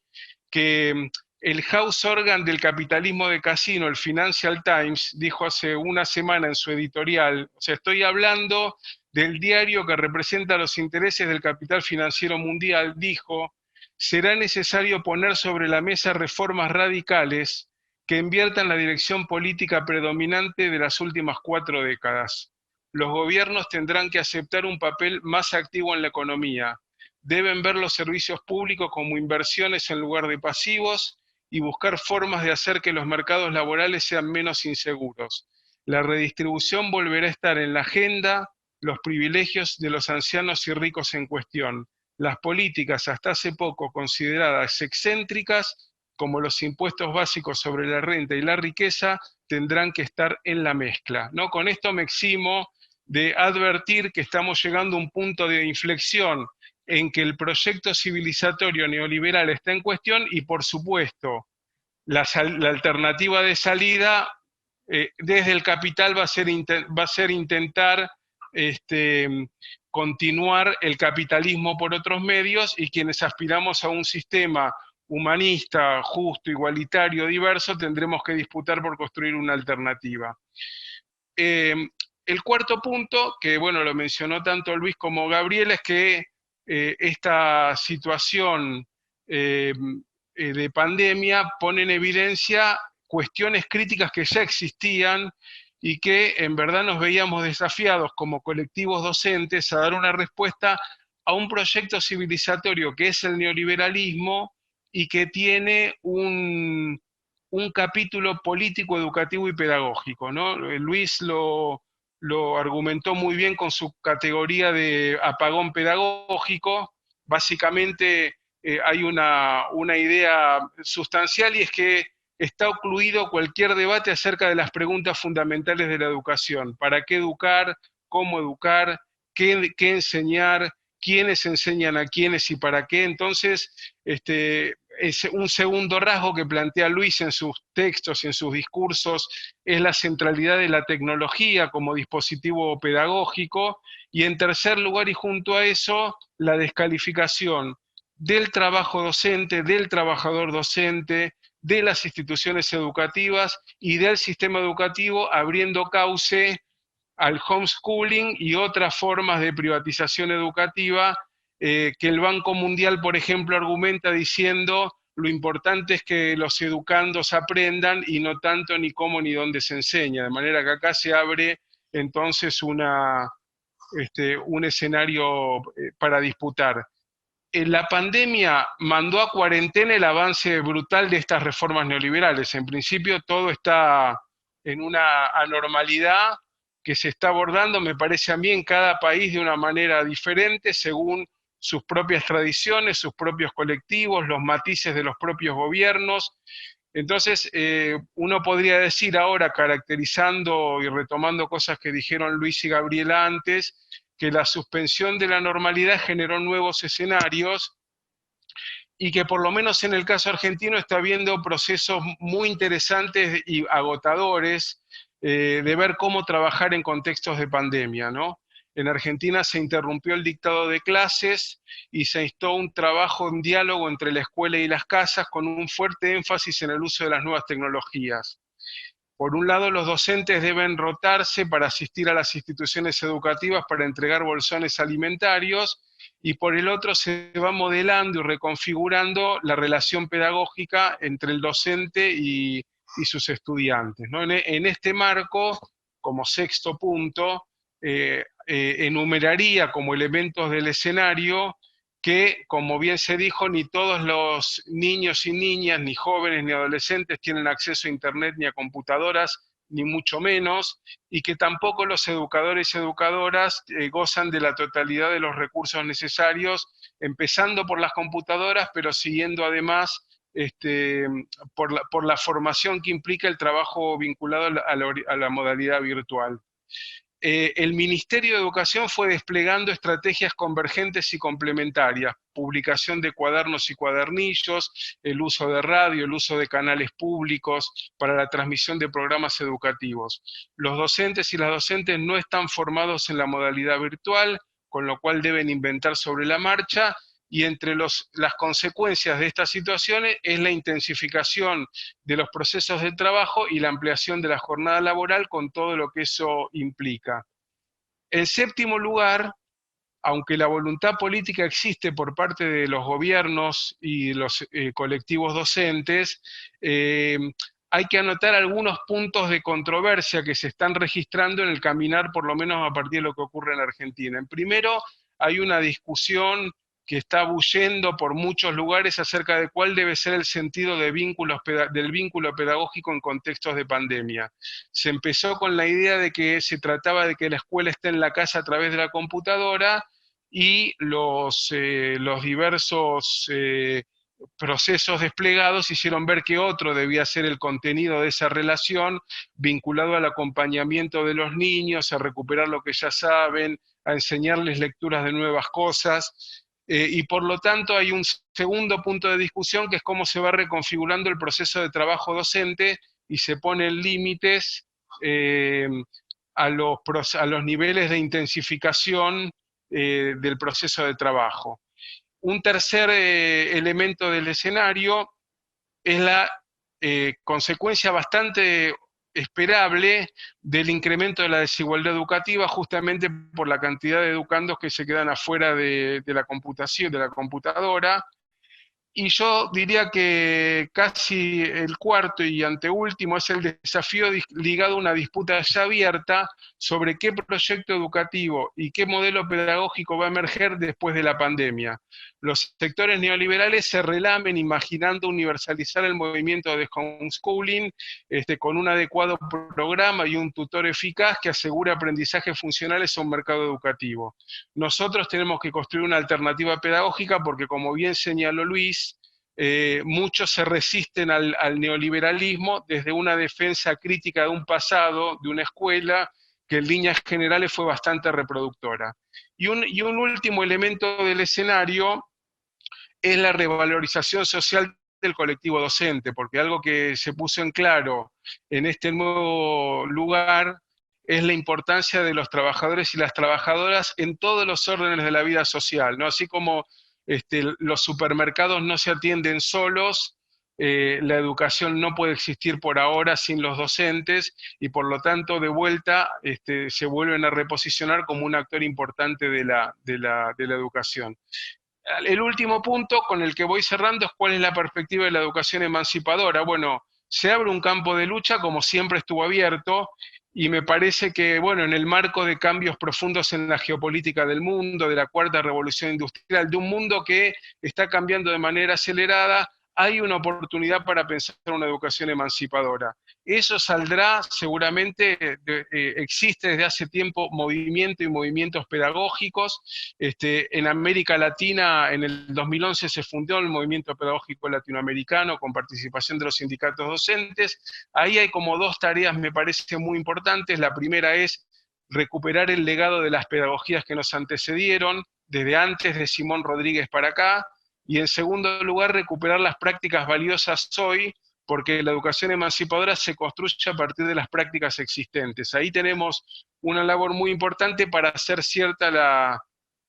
que El house organ del capitalismo de casino, el Financial Times, dijo hace una semana en su editorial, o sea, estoy hablando del diario que representa los intereses del capital financiero mundial, dijo, será necesario poner sobre la mesa reformas radicales que inviertan la dirección política predominante de las últimas 4 décadas. Los gobiernos tendrán que aceptar un papel más activo en la economía. Deben ver los servicios públicos como inversiones en lugar de pasivos y buscar formas de hacer que los mercados laborales sean menos inseguros. La redistribución volverá a estar en la agenda, los privilegios de los ancianos y ricos en cuestión. Las políticas hasta hace poco consideradas excéntricas, como los impuestos básicos sobre la renta y la riqueza, tendrán que estar en la mezcla, ¿no? Con esto me eximo de advertir que estamos llegando a un punto de inflexión en que el proyecto civilizatorio neoliberal está en cuestión y, por supuesto, la alternativa de salida desde el capital va a ser intentar continuar el capitalismo por otros medios, y quienes aspiramos a un sistema humanista, justo, igualitario, diverso, tendremos que disputar por construir una alternativa. El cuarto punto, que bueno, lo mencionó tanto Luis como Gabriel, es que esta situación de pandemia pone en evidencia cuestiones críticas que ya existían y que en verdad nos veíamos desafiados como colectivos docentes a dar una respuesta a un proyecto civilizatorio que es el neoliberalismo y que tiene un capítulo político, educativo y pedagógico, ¿no? Luis lo argumentó muy bien con su categoría de apagón pedagógico. Básicamente hay una idea sustancial, y es que está ocluido cualquier debate acerca de las preguntas fundamentales de la educación. ¿Para qué educar? ¿Cómo educar? ¿Qué enseñar? ¿Quiénes enseñan a quiénes y para qué? Entonces, es un segundo rasgo que plantea Luis en sus textos y en sus discursos, es la centralidad de la tecnología como dispositivo pedagógico, y en tercer lugar, y junto a eso, la descalificación del trabajo docente, del trabajador docente, de las instituciones educativas y del sistema educativo, abriendo cauce al homeschooling y otras formas de privatización educativa que el Banco Mundial, por ejemplo, argumenta diciendo lo importante es que los educandos aprendan y no tanto ni cómo ni dónde se enseña, de manera que acá se abre entonces un escenario para disputar. La pandemia mandó a cuarentena el avance brutal de estas reformas neoliberales. En principio todo está en una anormalidad que se está abordando, me parece a mí, en cada país de una manera diferente, según sus propias tradiciones, sus propios colectivos, los matices de los propios gobiernos. Entonces, uno podría decir ahora, caracterizando y retomando cosas que dijeron Luis y Gabriela antes, que la suspensión de la normalidad generó nuevos escenarios y que por lo menos en el caso argentino está habiendo procesos muy interesantes y agotadores de ver cómo trabajar en contextos de pandemia, ¿no? En Argentina se interrumpió el dictado de clases y se instó un trabajo en diálogo entre la escuela y las casas con un fuerte énfasis en el uso de las nuevas tecnologías. Por un lado, los docentes deben rotarse para asistir a las instituciones educativas para entregar bolsones alimentarios, y por el otro se va modelando y reconfigurando la relación pedagógica entre el docente y sus estudiantes, ¿no? En este marco, como sexto punto, enumeraría como elementos del escenario que, como bien se dijo, ni todos los niños y niñas, ni jóvenes ni adolescentes tienen acceso a Internet ni a computadoras, ni mucho menos, y que tampoco los educadores y educadoras gozan de la totalidad de los recursos necesarios, empezando por las computadoras, pero siguiendo además por la formación que implica el trabajo vinculado a la modalidad virtual. El Ministerio de Educación fue desplegando estrategias convergentes y complementarias, publicación de cuadernos y cuadernillos, el uso de radio, el uso de canales públicos para la transmisión de programas educativos. Los docentes y las docentes no están formados en la modalidad virtual, con lo cual deben inventar sobre la marcha, y entre las consecuencias de estas situaciones es la intensificación de los procesos de trabajo y la ampliación de la jornada laboral con todo lo que eso implica. En séptimo lugar, aunque la voluntad política existe por parte de los gobiernos y los colectivos docentes, hay que anotar algunos puntos de controversia que se están registrando en el caminar, por lo menos a partir de lo que ocurre en Argentina. En primero, hay una discusión que está bullendo por muchos lugares acerca de cuál debe ser el sentido del vínculo pedagógico en contextos de pandemia. Se empezó con la idea de que se trataba de que la escuela esté en la casa a través de la computadora y los diversos procesos desplegados hicieron ver que otro debía ser el contenido de esa relación, vinculado al acompañamiento de los niños, a recuperar lo que ya saben, a enseñarles lecturas de nuevas cosas, y por lo tanto hay un segundo punto de discusión que es cómo se va reconfigurando el proceso de trabajo docente y se ponen límites a los niveles de intensificación del proceso de trabajo. Un tercer elemento del escenario es la consecuencia bastante esperable del incremento de la desigualdad educativa, justamente por la cantidad de educandos que se quedan afuera de la computación, de la computadora. Y yo diría que casi el cuarto y anteúltimo es el desafío ligado a una disputa ya abierta sobre qué proyecto educativo y qué modelo pedagógico va a emerger después de la pandemia. Los sectores neoliberales se relamen imaginando universalizar el movimiento de homeschooling con un adecuado programa y un tutor eficaz que asegure aprendizajes funcionales a un mercado educativo. Nosotros tenemos que construir una alternativa pedagógica porque, como bien señaló Luis, muchos se resisten al neoliberalismo desde una defensa crítica de un pasado, de una escuela, que en líneas generales fue bastante reproductora. Y un último elemento del escenario es la revalorización social del colectivo docente, porque algo que se puso en claro en este nuevo lugar es la importancia de los trabajadores y las trabajadoras en todos los órdenes de la vida social, ¿no? Así como los supermercados no se atienden solos, la educación no puede existir por ahora sin los docentes, y por lo tanto de vuelta se vuelven a reposicionar como un actor importante de la educación. El último punto con el que voy cerrando es cuál es la perspectiva de la educación emancipadora. Bueno, se abre un campo de lucha como siempre estuvo abierto, y me parece que, bueno, en el marco de cambios profundos en la geopolítica del mundo, de la cuarta revolución industrial, de un mundo que está cambiando de manera acelerada, hay una oportunidad para pensar una educación emancipadora. Eso saldrá seguramente, existe desde hace tiempo movimiento y movimientos pedagógicos. En América Latina, en el 2011 se fundó el Movimiento Pedagógico Latinoamericano con participación de los sindicatos docentes. Ahí hay como dos tareas, me parece, muy importantes. La primera es recuperar el legado de las pedagogías que nos antecedieron, desde antes de Simón Rodríguez para acá, y en segundo lugar, recuperar las prácticas valiosas hoy, porque la educación emancipadora se construye a partir de las prácticas existentes. Ahí tenemos una labor muy importante para hacer cierta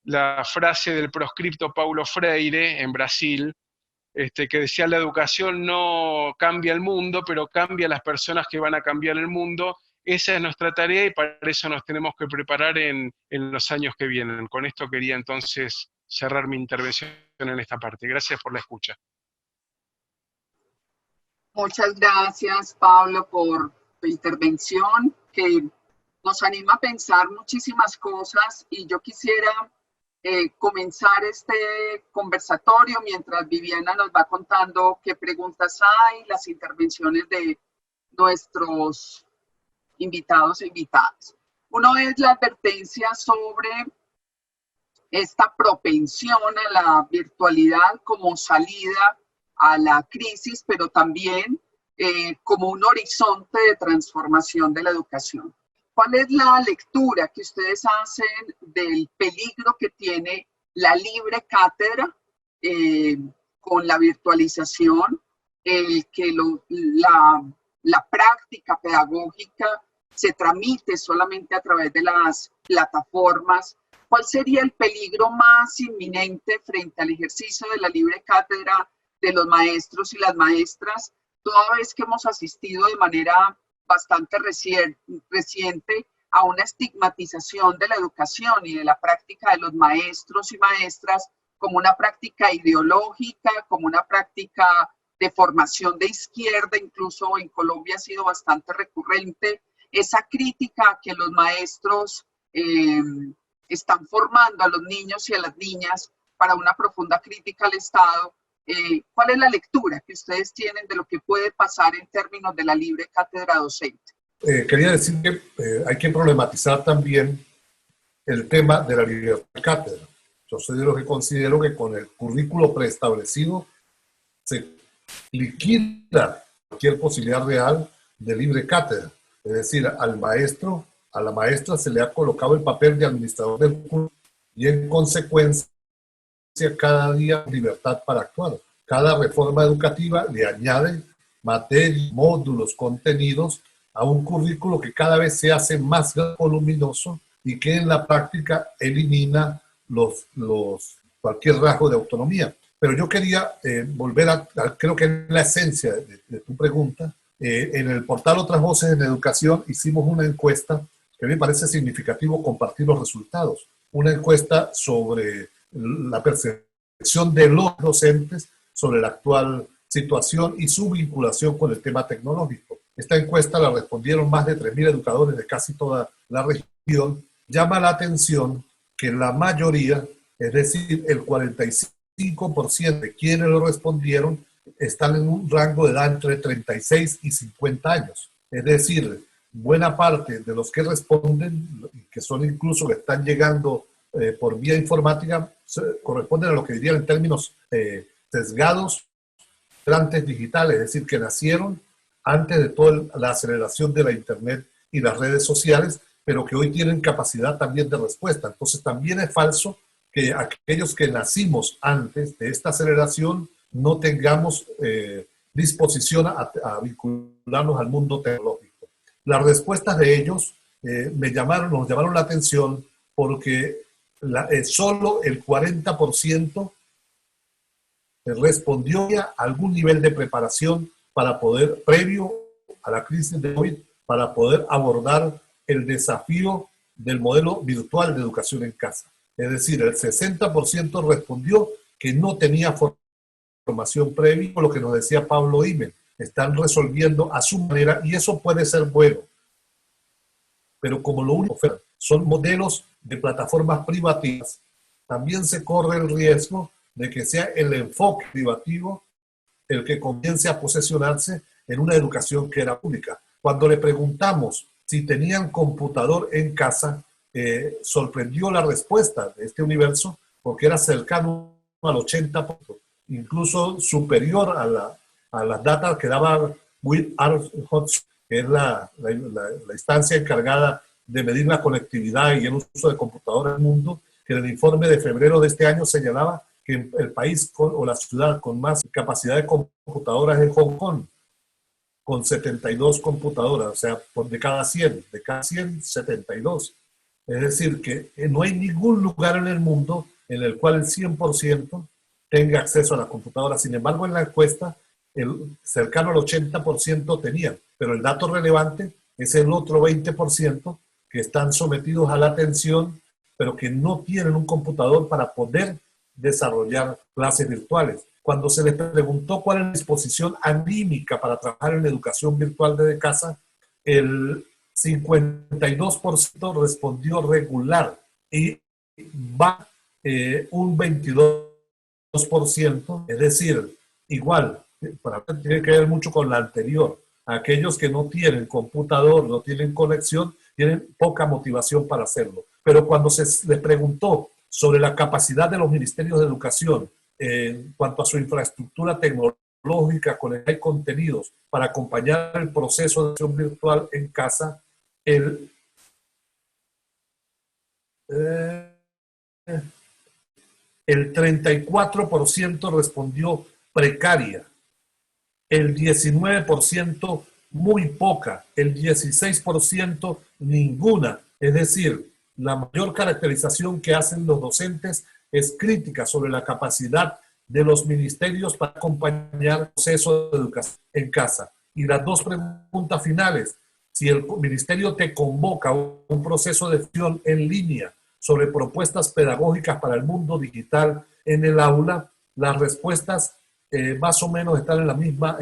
la frase del proscripto Paulo Freire en Brasil, que decía: la educación no cambia el mundo, pero cambia las personas que van a cambiar el mundo. Esa es nuestra tarea y para eso nos tenemos que preparar en los años que vienen. Con esto quería entonces cerrar mi intervención en esta parte. Gracias por la escucha. Muchas gracias, Pablo, por tu intervención, que nos anima a pensar muchísimas cosas, y yo quisiera comenzar este conversatorio mientras Viviana nos va contando qué preguntas hay, las intervenciones de nuestros invitados e invitadas. Uno es la advertencia sobre esta propensión a la virtualidad como salida a la crisis, pero también como un horizonte de transformación de la educación. ¿Cuál es la lectura que ustedes hacen del peligro que tiene la libre cátedra con la virtualización, el que la práctica pedagógica se tramite solamente a través de las plataformas ¿Cuál sería el peligro más inminente frente al ejercicio de la libre cátedra de los maestros y las maestras, toda vez que hemos asistido de manera bastante reciente a una estigmatización de la educación y de la práctica de los maestros y maestras como una práctica ideológica, como una práctica de formación de izquierda? Incluso en Colombia ha sido bastante recurrente esa crítica que los maestros están formando a los niños y a las niñas para una profunda crítica al Estado. ¿Cuál es la lectura que ustedes tienen de lo que puede pasar en términos de la libre cátedra docente? Quería decir que hay que problematizar también el tema de la libertad de cátedra. Yo soy de los que considero que con el currículo preestablecido se liquida cualquier posibilidad real de libre cátedra. Es decir, al maestro, a la maestra se le ha colocado el papel de administrador del curso y en consecuencia cada día libertad para actuar. Cada reforma educativa le añade materias, módulos, contenidos a un currículo que cada vez se hace más voluminoso y que en la práctica elimina cualquier rasgo de autonomía. Pero yo quería volver creo que es la esencia de tu pregunta. En el portal Otras Voces en Educación hicimos una encuesta que me parece significativo compartir los resultados. Una encuesta sobre la percepción de los docentes sobre la actual situación y su vinculación con el tema tecnológico. Esta encuesta la respondieron más de 3.000 educadores de casi toda la región. Llama la atención que la mayoría, es decir, el 45% de quienes lo respondieron, están en un rango de edad entre 36 y 50 años. Es decir, buena parte de los que responden, que son incluso que están llegando por vía informática, corresponden a lo que dirían en términos sesgados, migrantes digitales, es decir, que nacieron antes de toda la aceleración de la Internet y las redes sociales, pero que hoy tienen capacidad también de respuesta. Entonces también es falso que aquellos que nacimos antes de esta aceleración no tengamos disposición a vincularnos al mundo tecnológico. Las respuestas de ellos nos llamaron la atención porque solo el 40% respondió a algún nivel de preparación para poder, previo a la crisis de COVID, para poder abordar el desafío del modelo virtual de educación en casa. Es decir, el 60% respondió que no tenía formación previa, lo que nos decía Pablo Imen. Están resolviendo a su manera y eso puede ser bueno. Pero como lo único son modelos de plataformas privativas, también se corre el riesgo de que sea el enfoque privativo el que comience a posesionarse en una educación que era pública. Cuando le preguntamos si tenían computador en casa, sorprendió la respuesta de este universo porque era cercano al 80%, incluso superior a las datas que daba With-RHOTS, que es la instancia encargada de medir la conectividad y el uso de computadoras en el mundo, que en el informe de febrero de este año señalaba que el país o la ciudad con más capacidad de computadoras es Hong Kong, con 72 computadoras, o sea, de cada 100, 72. Es decir, que no hay ningún lugar en el mundo en el cual el 100% tenga acceso a las computadoras. Sin embargo, en la encuesta, cercano al 80% tenían, pero el dato relevante es el otro 20% que están sometidos a la atención, pero que no tienen un computador para poder desarrollar clases virtuales. Cuando se les preguntó cuál es la disposición anímica para trabajar en educación virtual desde casa, el 52% respondió regular y va un 22%, es decir, igual, tiene que ver mucho con la anterior. Aquellos que no tienen computador, no tienen conexión, tienen poca motivación para hacerlo. Pero cuando se les preguntó sobre la capacidad de los ministerios de educación en cuanto a su infraestructura tecnológica, conectar contenidos para acompañar el proceso de educación virtual en casa, el 34% respondió precaria, el 19% muy poca, el 16% ninguna. Es decir, la mayor caracterización que hacen los docentes es crítica sobre la capacidad de los ministerios para acompañar el proceso de educación en casa. Y las dos preguntas finales: si el ministerio te convoca a un proceso de acción en línea sobre propuestas pedagógicas para el mundo digital en el aula, las respuestas más o menos están en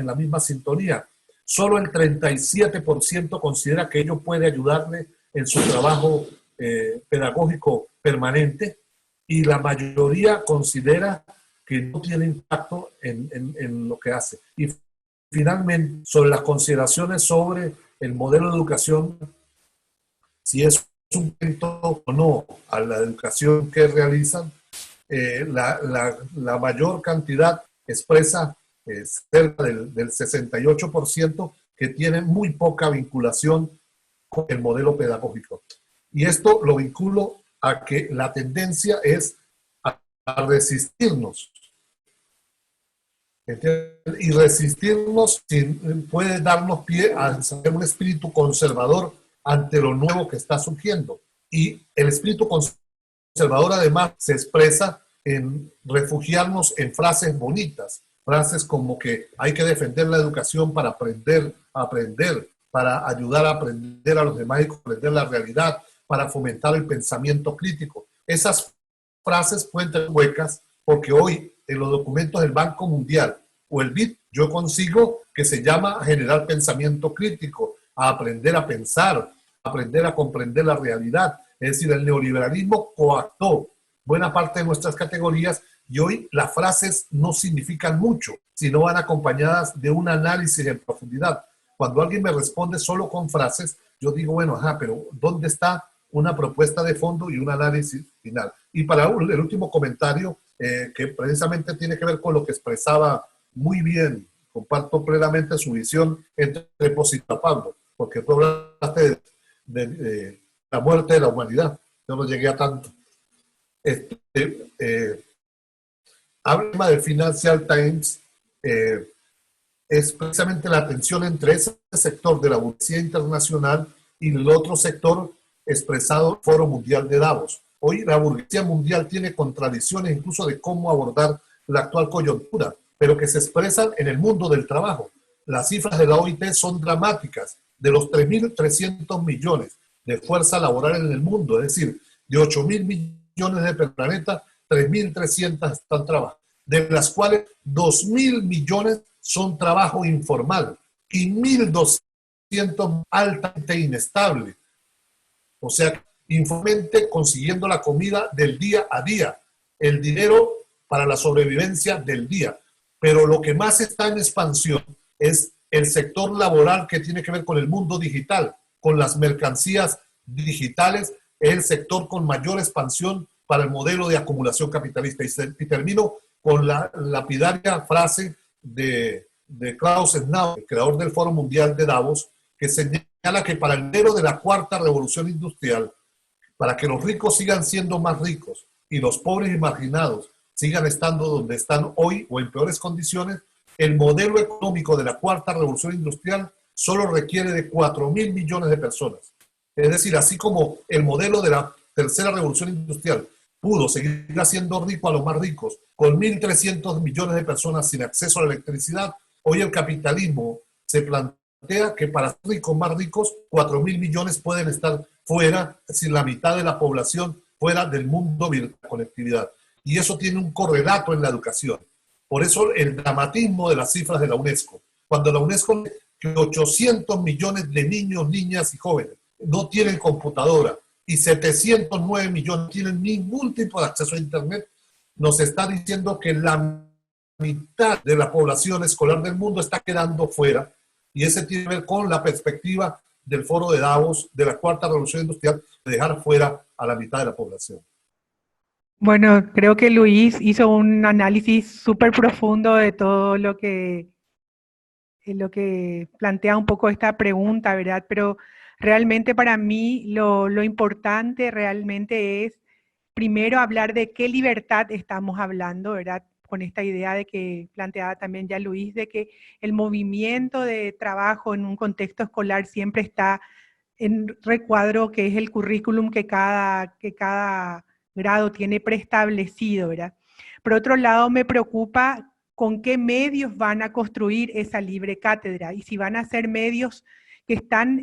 la misma sintonía. Solo el 37% considera que ello puede ayudarle en su trabajo pedagógico permanente, y la mayoría considera que no tiene impacto en lo que hace. Y finalmente, sobre las consideraciones sobre el modelo de educación, si es un intento o no a la educación que realizan, la mayor cantidad expresa cerca del 68% que tiene muy poca vinculación con el modelo pedagógico. Y esto lo vinculo a que la tendencia es a resistirnos. Y resistirnos puede darnos pie a desarrollar un espíritu conservador ante lo nuevo que está surgiendo. Y el espíritu conservador además se expresa en refugiarnos en frases bonitas, frases como que hay que defender la educación para aprender, para ayudar a aprender a los demás y comprender la realidad, para fomentar el pensamiento crítico. Esas frases pueden tener huecas porque hoy en los documentos del Banco Mundial o el BID yo consigo que se llama generar pensamiento crítico, a aprender a pensar, a aprender a comprender la realidad. Es decir, el neoliberalismo coactó buena parte de nuestras categorías y hoy las frases no significan mucho, sino van acompañadas de un análisis en profundidad. Cuando alguien me responde solo con frases, yo digo, bueno, pero ¿dónde está una propuesta de fondo y un análisis final? Y para el último comentario, que precisamente tiene que ver con lo que expresaba muy bien, comparto plenamente su visión entre Pósito a Pablo, porque tú hablaste de la muerte de la humanidad, yo no llegué a tanto. Habla del Financial Times, es precisamente la tensión entre ese sector de la burguesía internacional y el otro sector expresado en el Foro Mundial de Davos. Hoy la burguesía mundial tiene contradicciones incluso de cómo abordar la actual coyuntura, pero que se expresan en el mundo del trabajo. Las cifras de la OIT son dramáticas. De los 3.300 millones de fuerza laboral en el mundo, es decir, de 8.000 millones de planeta, 3.300 están trabajando, de las cuales 2.000 millones son trabajo informal y 1.200 altamente inestable. O sea, informalmente consiguiendo la comida del día a día, el dinero para la sobrevivencia del día. Pero lo que más está en expansión es el sector laboral que tiene que ver con el mundo digital, con las mercancías digitales, es el sector con mayor expansión para el modelo de acumulación capitalista. Y termino con la lapidaria frase de Klaus Schwab, el creador del Foro Mundial de Davos, que señala que para el enero de la cuarta revolución industrial, para que los ricos sigan siendo más ricos y los pobres y marginados sigan estando donde están hoy o en peores condiciones, el modelo económico de la cuarta revolución industrial solo requiere de 4.000 millones de personas. Es decir, así como el modelo de la tercera revolución industrial pudo seguir haciendo rico a los más ricos con 1.300 millones de personas sin acceso a la electricidad, hoy el capitalismo se plantea que para ricos más ricos, 4.000 millones pueden estar fuera, es decir, la mitad de la población fuera del mundo de la conectividad. Y eso tiene un correlato en la educación. Por eso el dramatismo de las cifras de la UNESCO. Cuando la UNESCO dice que 800 millones de niños, niñas y jóvenes no tienen computadora y 709 millones no tienen ningún tipo de acceso a Internet, nos está diciendo que la mitad de la población escolar del mundo está quedando fuera. Y ese tiene que ver con la perspectiva del Foro de Davos, de la Cuarta Revolución Industrial, de dejar fuera a la mitad de la población. Bueno, creo que Luis hizo un análisis súper profundo de todo lo que plantea un poco esta pregunta, ¿verdad? Pero realmente para mí lo importante realmente es primero hablar de qué libertad estamos hablando, ¿verdad? Con esta idea de que planteaba también ya Luis, de que el movimiento de trabajo en un contexto escolar siempre está recuadro que es el currículum que cada grado tiene preestablecido, ¿verdad? Por otro lado, me preocupa con qué medios van a construir esa libre cátedra y si van a ser medios que están,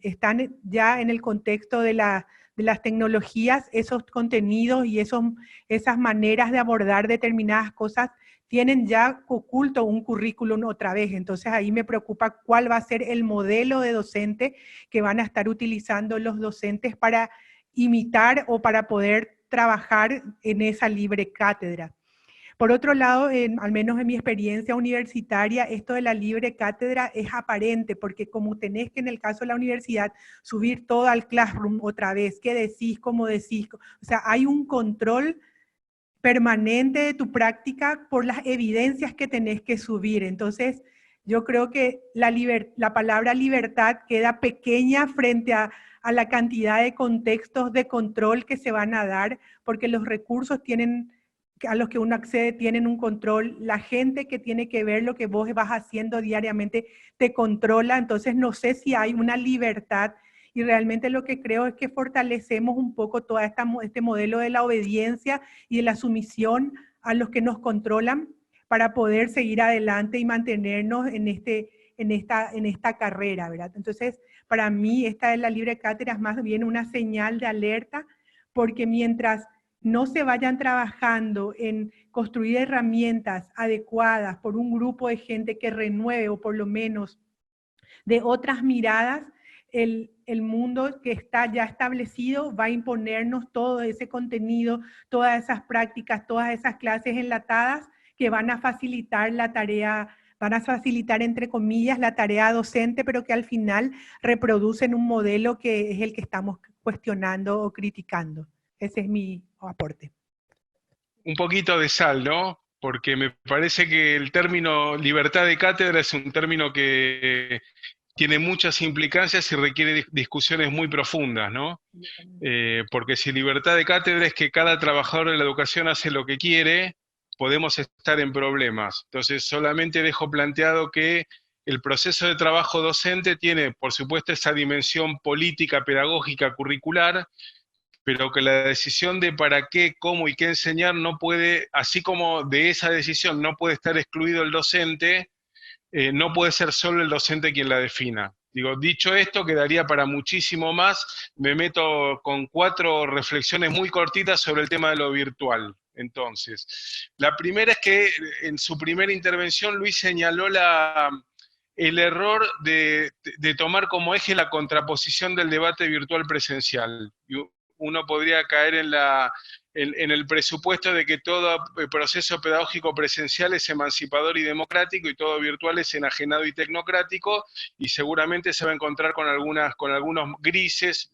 están ya en el contexto de las tecnologías, esos contenidos y esas maneras de abordar determinadas cosas tienen ya oculto un currículum otra vez. Entonces ahí me preocupa cuál va a ser el modelo de docente que van a estar utilizando los docentes para imitar o para poder trabajar en esa libre cátedra. Por otro lado, al menos en mi experiencia universitaria, esto de la libre cátedra es aparente, porque como tenés que en el caso de la universidad subir todo al Classroom otra vez, qué decís, cómo decís, o sea, hay un control permanente de tu práctica por las evidencias que tenés que subir. Entonces, yo creo que la palabra libertad queda pequeña frente a la cantidad de contextos de control que se van a dar, porque los recursos a los que uno accede tienen un control, la gente que tiene que ver lo que vos vas haciendo diariamente te controla, entonces no sé si hay una libertad, y realmente lo que creo es que fortalecemos un poco todo este modelo de la obediencia y de la sumisión a los que nos controlan para poder seguir adelante y mantenernos en esta carrera, ¿verdad? Entonces, para mí esta de la libre cátedra es más bien una señal de alerta, porque mientras no se vayan trabajando en construir herramientas adecuadas por un grupo de gente que renueve o por lo menos de otras miradas, el mundo que está ya establecido va a imponernos todo ese contenido, todas esas prácticas, todas esas clases enlatadas que van a facilitar la tarea, van a facilitar entre comillas la tarea docente, pero que al final reproducen un modelo que es el que estamos cuestionando o criticando. Ese es mi aporte. Un poquito de sal, ¿no? Porque me parece que el término libertad de cátedra es un término que tiene muchas implicancias y requiere discusiones muy profundas, ¿no? Porque si libertad de cátedra es que cada trabajador de la educación hace lo que quiere, podemos estar en problemas. Entonces, solamente dejo planteado que el proceso de trabajo docente tiene, por supuesto, esa dimensión política, pedagógica, curricular, pero que la decisión de para qué, cómo y qué enseñar no puede, así como de esa decisión no puede estar excluido el docente, no puede ser solo el docente quien la defina. Digo, dicho esto, quedaría para muchísimo más. Me meto con 4 reflexiones muy cortitas sobre el tema de lo virtual. Entonces, la primera es que en su primera intervención Luis señaló el error de tomar como eje la contraposición del debate virtual presencial. Uno podría caer en el presupuesto de que todo proceso pedagógico presencial es emancipador y democrático y todo virtual es enajenado y tecnocrático, y seguramente se va a encontrar con algunos grises,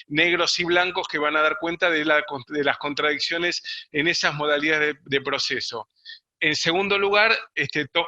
negros y blancos que van a dar cuenta de las contradicciones en esas modalidades de proceso. En segundo lugar,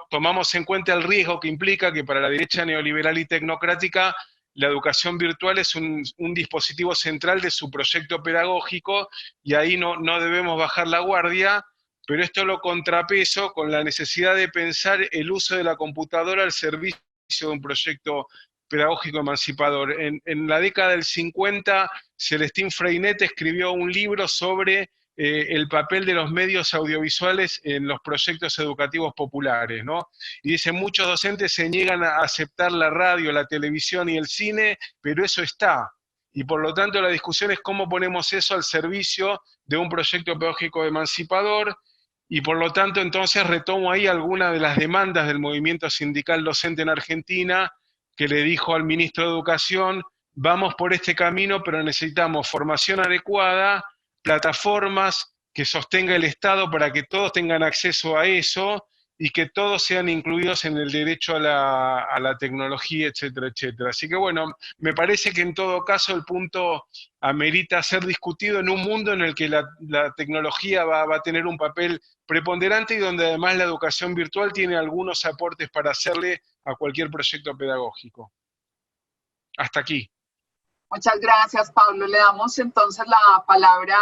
tomamos en cuenta el riesgo que implica que para la derecha neoliberal y tecnocrática la educación virtual es un dispositivo central de su proyecto pedagógico, y ahí no debemos bajar la guardia, pero esto lo contrapeso con la necesidad de pensar el uso de la computadora al servicio de un proyecto pedagógico emancipador. En la década del 50, Celestín Freinet escribió un libro sobre el papel de los medios audiovisuales en los proyectos educativos populares, ¿no? Y dice, muchos docentes se niegan a aceptar la radio, la televisión y el cine, pero eso está. Y por lo tanto la discusión es cómo ponemos eso al servicio de un proyecto pedagógico emancipador, y por lo tanto entonces retomo ahí algunas de las demandas del movimiento sindical docente en Argentina, que le dijo al ministro de Educación, vamos por este camino, pero necesitamos formación adecuada, plataformas que sostenga el Estado para que todos tengan acceso a eso y que todos sean incluidos en el derecho a la tecnología, etcétera, etcétera. Así que bueno, me parece que en todo caso el punto amerita ser discutido en un mundo en el que la tecnología va a tener un papel preponderante y donde además la educación virtual tiene algunos aportes para hacerle a cualquier proyecto pedagógico. Hasta aquí. Muchas gracias, Pablo. Le damos entonces la palabra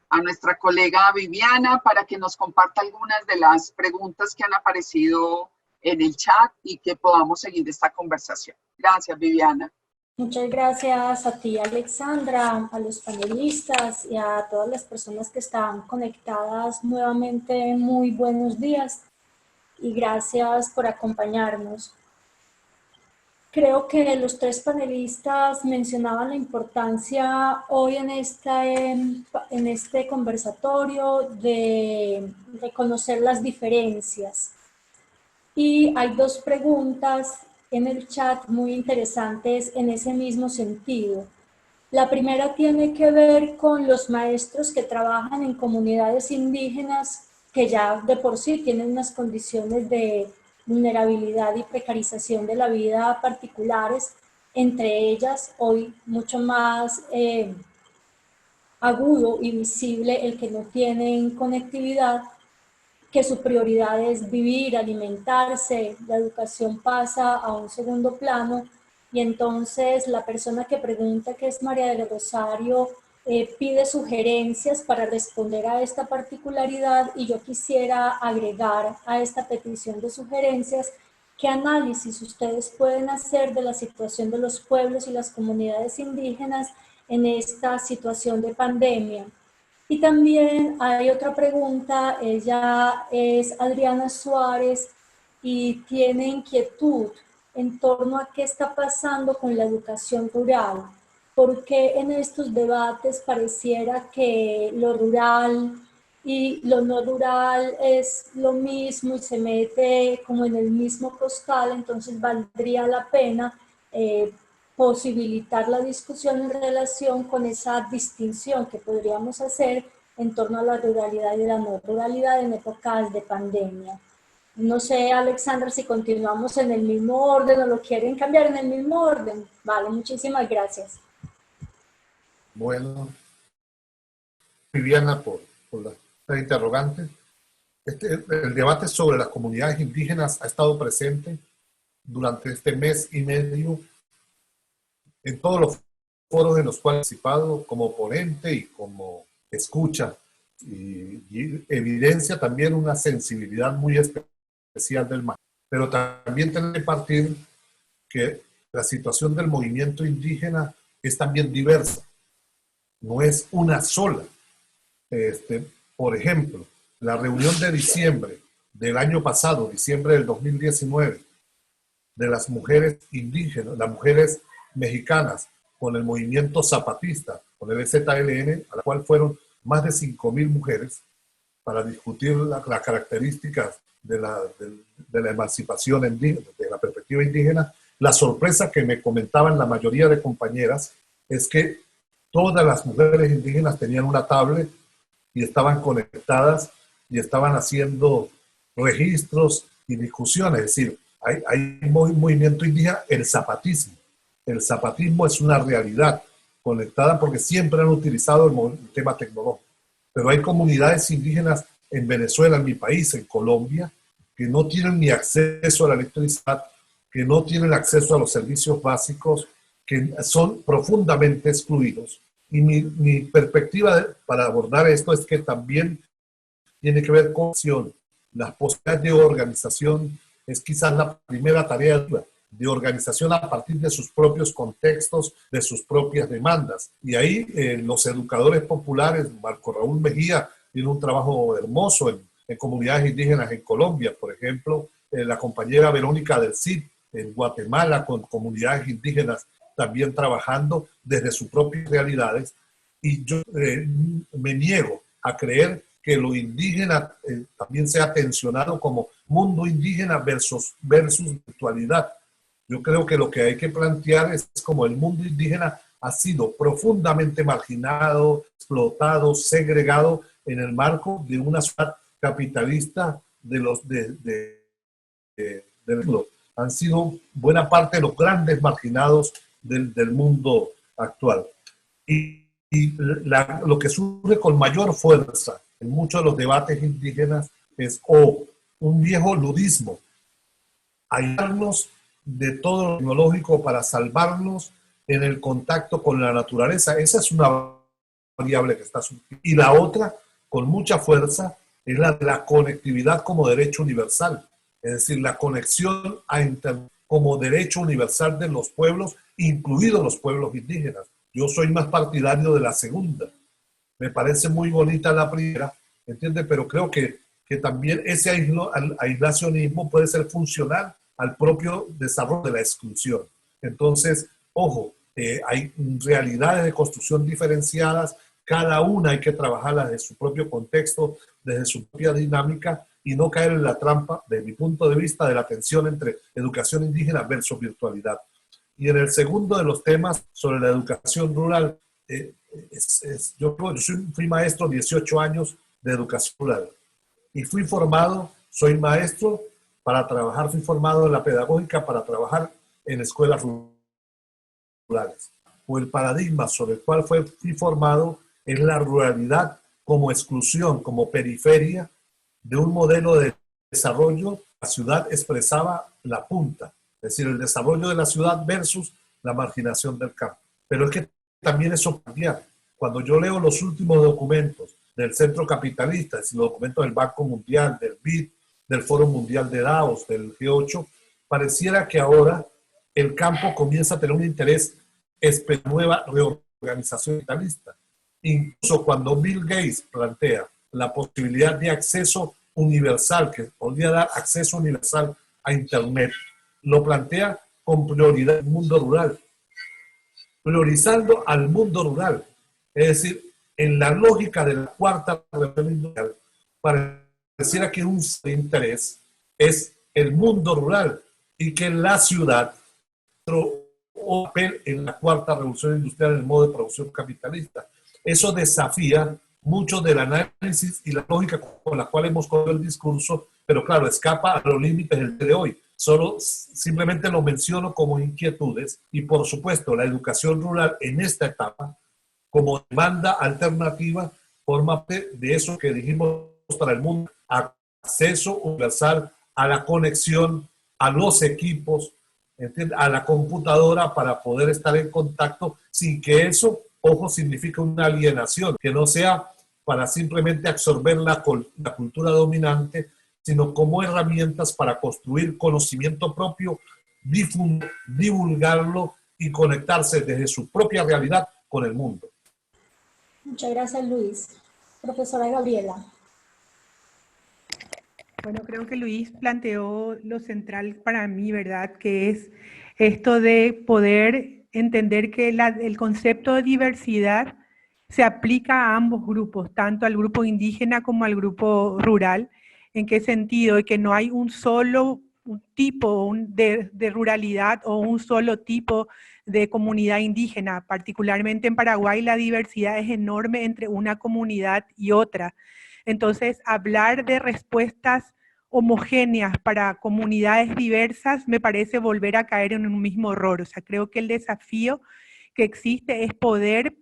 a nuestra colega Viviana para que nos comparta algunas de las preguntas que han aparecido en el chat y que podamos seguir esta conversación. Gracias, Viviana. Muchas gracias a ti, Alexandra, a los panelistas y a todas las personas que están conectadas nuevamente. Muy buenos días y gracias por acompañarnos. Creo que los tres panelistas mencionaban la importancia hoy en este conversatorio de reconocer las diferencias. Y hay dos preguntas en el chat muy interesantes en ese mismo sentido. La primera tiene que ver con los maestros que trabajan en comunidades indígenas que ya de por sí tienen unas condiciones de vulnerabilidad y precarización de la vida particulares, entre ellas hoy mucho más agudo y visible el que no tienen conectividad, que su prioridad es vivir, alimentarse, la educación pasa a un segundo plano, y entonces la persona que pregunta, que es María del Rosario, pide sugerencias para responder a esta particularidad, y yo quisiera agregar a esta petición de sugerencias qué análisis ustedes pueden hacer de la situación de los pueblos y las comunidades indígenas en esta situación de pandemia. Y también hay otra pregunta, ella es Adriana Suárez y tiene inquietud en torno a qué está pasando con la educación rural, porque en estos debates pareciera que lo rural y lo no rural es lo mismo y se mete como en el mismo costal. Entonces valdría la pena posibilitar la discusión en relación con esa distinción que podríamos hacer en torno a la ruralidad y la no ruralidad en épocas de pandemia. No sé, Alexandra, si continuamos en el mismo orden o lo quieren cambiar en el mismo orden. Vale, muchísimas gracias. Bueno, Viviana, por la interrogante. El debate sobre las comunidades indígenas ha estado presente durante este mes y medio en todos los foros en los cuales he participado como ponente y como escucha, y evidencia también una sensibilidad muy especial del mar. Pero también tenemos que partir que la situación del movimiento indígena es también diversa, no es una sola. Por ejemplo, la reunión de diciembre del año pasado, diciembre del 2019, de las mujeres indígenas, las mujeres mexicanas, con el movimiento zapatista, con el EZLN, a la cual fueron más de 5.000 mujeres para discutir las características de la emancipación indígena, de la perspectiva indígena. La sorpresa que me comentaban la mayoría de compañeras es que todas las mujeres indígenas tenían una tablet y estaban conectadas y estaban haciendo registros y discusiones. Es decir, hay un movimiento indígena, el zapatismo. El zapatismo es una realidad conectada porque siempre han utilizado el tema tecnológico. Pero hay comunidades indígenas en Venezuela, en mi país, en Colombia, que no tienen ni acceso a la electricidad, que no tienen acceso a los servicios básicos, que son profundamente excluidos. Y mi perspectiva para abordar esto es que también tiene que ver con las posibilidades de organización. Es quizás la primera tarea de organización a partir de sus propios contextos, de sus propias demandas. Y ahí los educadores populares, Marco Raúl Mejía tiene un trabajo hermoso en comunidades indígenas en Colombia, por ejemplo, la compañera Verónica del CID en Guatemala, con comunidades indígenas también trabajando desde sus propias realidades. Y yo me niego a creer que lo indígena también sea tensionado como mundo indígena versus virtualidad. Yo creo que lo que hay que plantear es como el mundo indígena ha sido profundamente marginado, explotado, segregado en el marco de una sociedad capitalista del mundo. Han sido buena parte de los grandes marginados del mundo actual. Y lo que surge con mayor fuerza en muchos de los debates indígenas es un viejo ludismo, aislarnos de todo lo tecnológico para salvarnos en el contacto con la naturaleza. Esa es una variable que está surgiendo. Y la otra, con mucha fuerza, es la de la conectividad como derecho universal. es decir, la conexión a Internet como derecho universal de los pueblos, incluidos los pueblos indígenas. Yo soy más partidario de la segunda. Me parece muy bonita la primera, ¿entiendes? Pero creo que también ese aislacionismo puede ser funcional al propio desarrollo de la exclusión. Entonces, ojo, hay realidades de construcción diferenciadas, cada una hay que trabajarla desde su propio contexto, desde su propia dinámica, y no caer en la trampa, desde mi punto de vista, de la tensión entre educación indígena versus virtualidad. Y en el segundo de los temas sobre la educación rural, yo fui maestro 18 años de educación rural y fui soy maestro para trabajar, fui formado en la pedagógica para trabajar en escuelas rurales. O el paradigma sobre el cual fui formado es la ruralidad como exclusión, como periferia de un modelo de desarrollo. La ciudad expresaba la punta, es decir, el desarrollo de la ciudad versus la marginación del campo. Pero es que también eso cambia. Cuando yo leo los últimos documentos del Centro Capitalista, es decir, los documentos del Banco Mundial, del BID, del Foro Mundial de Davos, del G8, pareciera que ahora el campo comienza a tener un interés en nueva reorganización capitalista. Incluso cuando Bill Gates plantea la posibilidad de acceso universal, que podría dar acceso universal a Internet, lo plantea con prioridad al mundo rural, priorizando al mundo rural. Es decir, en la lógica de la cuarta revolución industrial, pareciera que un interés es el mundo rural y que la ciudad o papel en la cuarta revolución industrial en el modo de producción capitalista. Eso desafía mucho del análisis y la lógica con la cual hemos cogido el discurso, pero claro, escapa a los límites del día de hoy. Solo simplemente lo menciono como inquietudes y por supuesto la educación rural en esta etapa como demanda alternativa forma parte de eso que dijimos para el mundo: acceso universal a la conexión, a los equipos, ¿entiendes?, a la computadora para poder estar en contacto sin que eso, ojo, signifique una alienación, que no sea para simplemente absorber la cultura dominante, sino como herramientas para construir conocimiento propio, divulgarlo y conectarse desde su propia realidad con el mundo. Muchas gracias, Luis. Profesora Gabriela. Bueno, creo que Luis planteó lo central para mí, ¿verdad? Que es esto de poder entender que el concepto de diversidad se aplica a ambos grupos, tanto al grupo indígena como al grupo rural. ¿En qué sentido? De que no hay un solo tipo de ruralidad o un solo tipo de comunidad indígena. Particularmente en Paraguay la diversidad es enorme entre una comunidad y otra. Entonces, hablar de respuestas homogéneas para comunidades diversas me parece volver a caer en un mismo error. O sea, creo que el desafío que existe es poder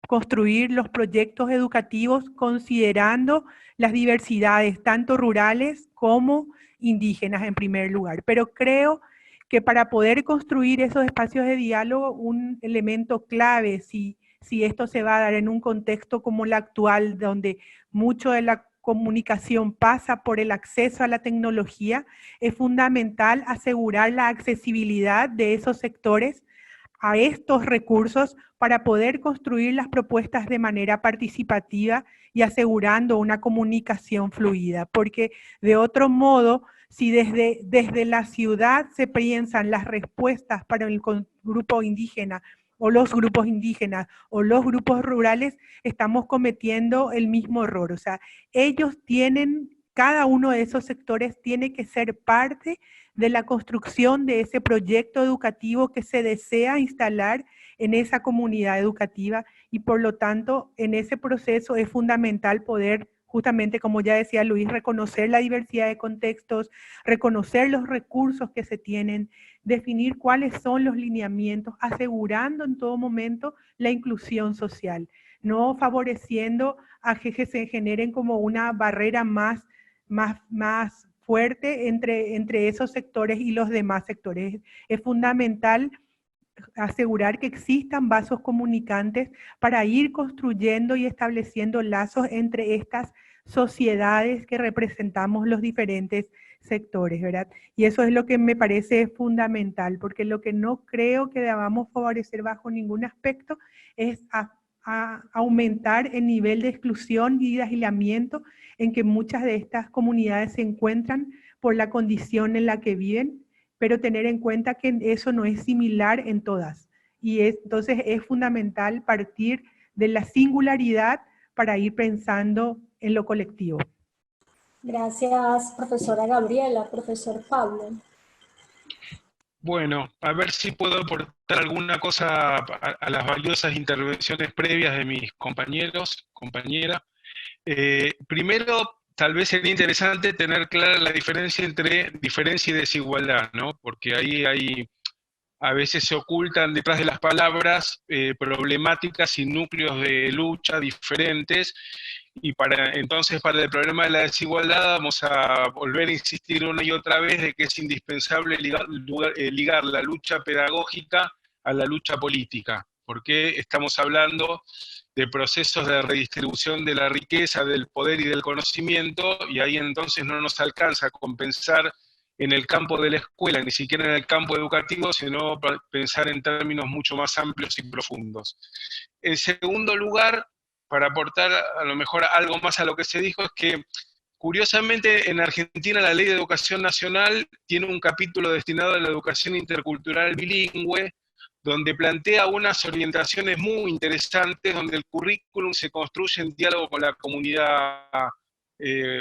construir los proyectos educativos considerando las diversidades, tanto rurales como indígenas en primer lugar. Pero creo que para poder construir esos espacios de diálogo, un elemento clave, si esto se va a dar en un contexto como el actual, donde mucho de la comunicación pasa por el acceso a la tecnología, es fundamental asegurar la accesibilidad de esos sectores a estos recursos para poder construir las propuestas de manera participativa y asegurando una comunicación fluida, porque de otro modo, si desde la ciudad se piensan las respuestas para el grupo indígena o los grupos indígenas o los grupos rurales, estamos cometiendo el mismo error. O sea, ellos tienen, cada uno de esos sectores tiene que ser parte de la construcción de ese proyecto educativo que se desea instalar en esa comunidad educativa y por lo tanto en ese proceso es fundamental poder, justamente como ya decía Luis, reconocer la diversidad de contextos, reconocer los recursos que se tienen, definir cuáles son los lineamientos, asegurando en todo momento la inclusión social, no favoreciendo a que se generen como una barrera más fuerte entre esos sectores y los demás sectores. Es fundamental asegurar que existan vasos comunicantes para ir construyendo y estableciendo lazos entre estas sociedades que representamos los diferentes sectores, ¿verdad? Y eso es lo que me parece fundamental, porque lo que no creo que debamos favorecer bajo ningún aspecto es a aumentar el nivel de exclusión y de aislamiento en que muchas de estas comunidades se encuentran por la condición en la que viven, pero tener en cuenta que eso no es similar en todas. Y entonces es fundamental partir de la singularidad para ir pensando en lo colectivo. Gracias, profesora Gabriela. Profesor Pablo. Bueno, a ver si puedo aportar alguna cosa a las valiosas intervenciones previas de mis compañeros, compañeras. Primero, tal vez sería interesante tener clara la diferencia entre diferencia y desigualdad, ¿no? Porque ahí a veces se ocultan detrás de las palabras problemáticas y núcleos de lucha diferentes, y entonces para el problema de la desigualdad vamos a volver a insistir una y otra vez de que es indispensable ligar la lucha pedagógica a la lucha política, porque estamos hablando de procesos de redistribución de la riqueza, del poder y del conocimiento, y ahí entonces no nos alcanza a compensar en el campo de la escuela, ni siquiera en el campo educativo, sino pensar en términos mucho más amplios y profundos. En segundo lugar, para aportar a lo mejor algo más a lo que se dijo, es que curiosamente en Argentina la Ley de Educación Nacional tiene un capítulo destinado a la educación intercultural bilingüe, donde plantea unas orientaciones muy interesantes, donde el currículum se construye en diálogo con la comunidad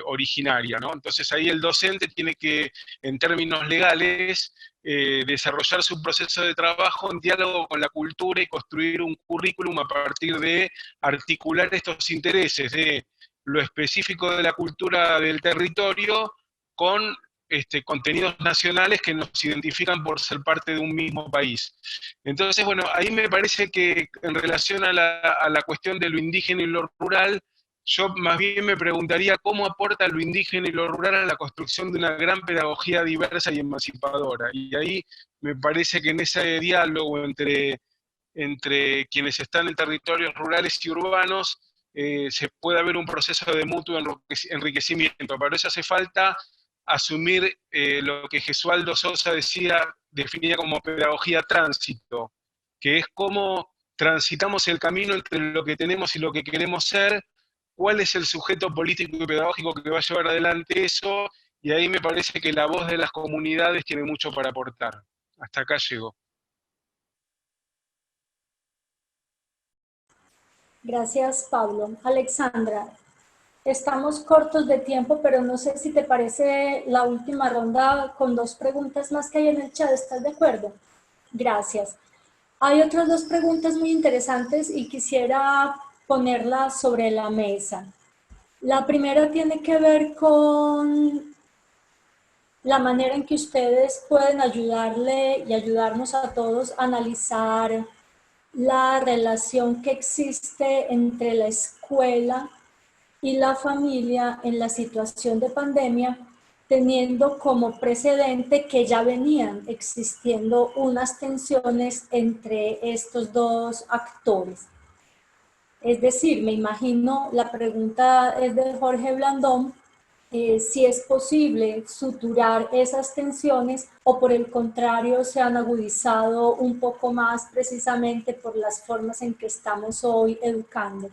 originaria, ¿no? Entonces ahí el docente tiene que, en términos legales, desarrollar su proceso de trabajo en diálogo con la cultura y construir un currículum a partir de articular estos intereses de lo específico de la cultura del territorio con contenidos nacionales que nos identifican por ser parte de un mismo país. Entonces, bueno, ahí me parece que en relación a la cuestión de lo indígena y lo rural, yo más bien me preguntaría cómo aporta lo indígena y lo rural a la construcción de una gran pedagogía diversa y emancipadora. Y ahí me parece que en ese diálogo entre quienes están en territorios rurales y urbanos se puede haber un proceso de mutuo enriquecimiento. Para eso hace falta asumir lo que Gesualdo Sosa definía como pedagogía tránsito, que es cómo transitamos el camino entre lo que tenemos y lo que queremos ser, cuál es el sujeto político y pedagógico que va a llevar adelante eso, y ahí me parece que la voz de las comunidades tiene mucho para aportar. Hasta acá llego. Gracias, Pablo. Alexandra, estamos cortos de tiempo, pero no sé si te parece la última ronda con 2 preguntas más que hay en el chat. ¿Estás de acuerdo? Gracias. Hay otras 2 preguntas muy interesantes y quisiera ponerlas sobre la mesa. La primera tiene que ver con la manera en que ustedes pueden ayudarle y ayudarnos a todos a analizar la relación que existe entre la escuela y la familia en la situación de pandemia, teniendo como precedente que ya venían existiendo unas tensiones entre estos 2 actores. Es decir, me imagino, la pregunta es de Jorge Blandón, si es posible suturar esas tensiones o por el contrario se han agudizado un poco más precisamente por las formas en que estamos hoy educando.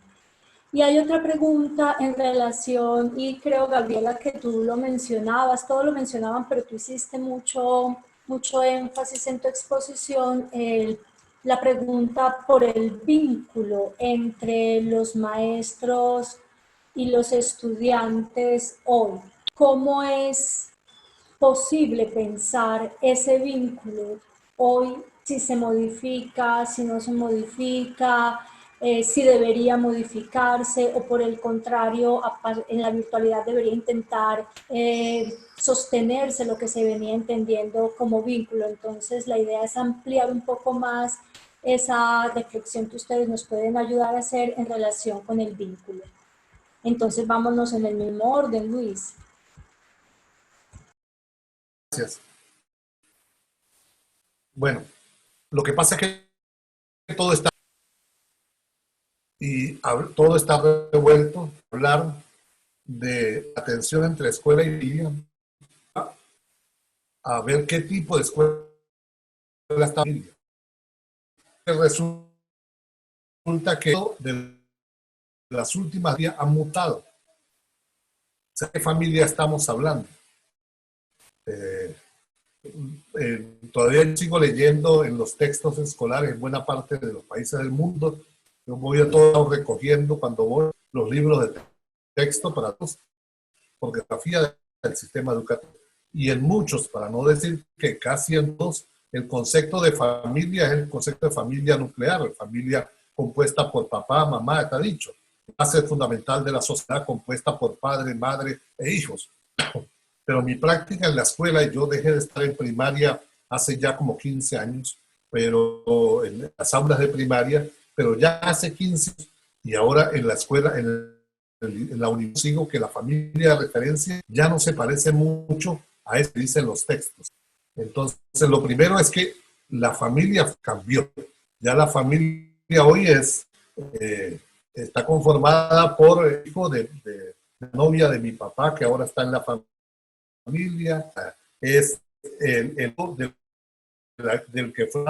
Y hay otra pregunta en relación, y creo, Gabriela, que tú lo mencionabas, todos lo mencionaban, pero tú hiciste mucho énfasis en tu exposición, la pregunta por el vínculo entre los maestros y los estudiantes hoy. ¿Cómo es posible pensar ese vínculo hoy? Si se modifica, si no se modifica, si debería modificarse o por el contrario, en la virtualidad debería intentar sostenerse lo que se venía entendiendo como vínculo. Entonces la idea es ampliar un poco más esa reflexión que ustedes nos pueden ayudar a hacer en relación con el vínculo. Entonces vámonos en el mismo orden, Luis. Gracias. Bueno, lo que pasa es que todo está revuelto, hablar de atención entre escuela y familia a ver qué tipo de escuela está familia. Resulta que de las últimas días ha mutado. ¿De qué familia estamos hablando? Todavía sigo leyendo en los textos escolares en buena parte de los países del mundo. Yo voy a todo recogiendo cuando voy los libros de texto para todos, porque geografía del sistema educativo. Y en muchos, para no decir que casi en todos, el concepto de familia es el concepto de familia nuclear, familia compuesta por papá, mamá, está dicho. Base fundamental de la sociedad compuesta por padre, madre e hijos. Pero mi práctica en la escuela, yo dejé de estar en primaria hace ya como 15 años, pero en las aulas de primaria, pero ya hace 15 años, y ahora en la escuela, en la universidad, sigo que la familia de referencia ya no se parece mucho a eso que dicen los textos. Entonces, lo primero es que la familia cambió. Ya la familia hoy está conformada por el hijo de la novia de mi papá, que ahora está en la familia, es el del que fue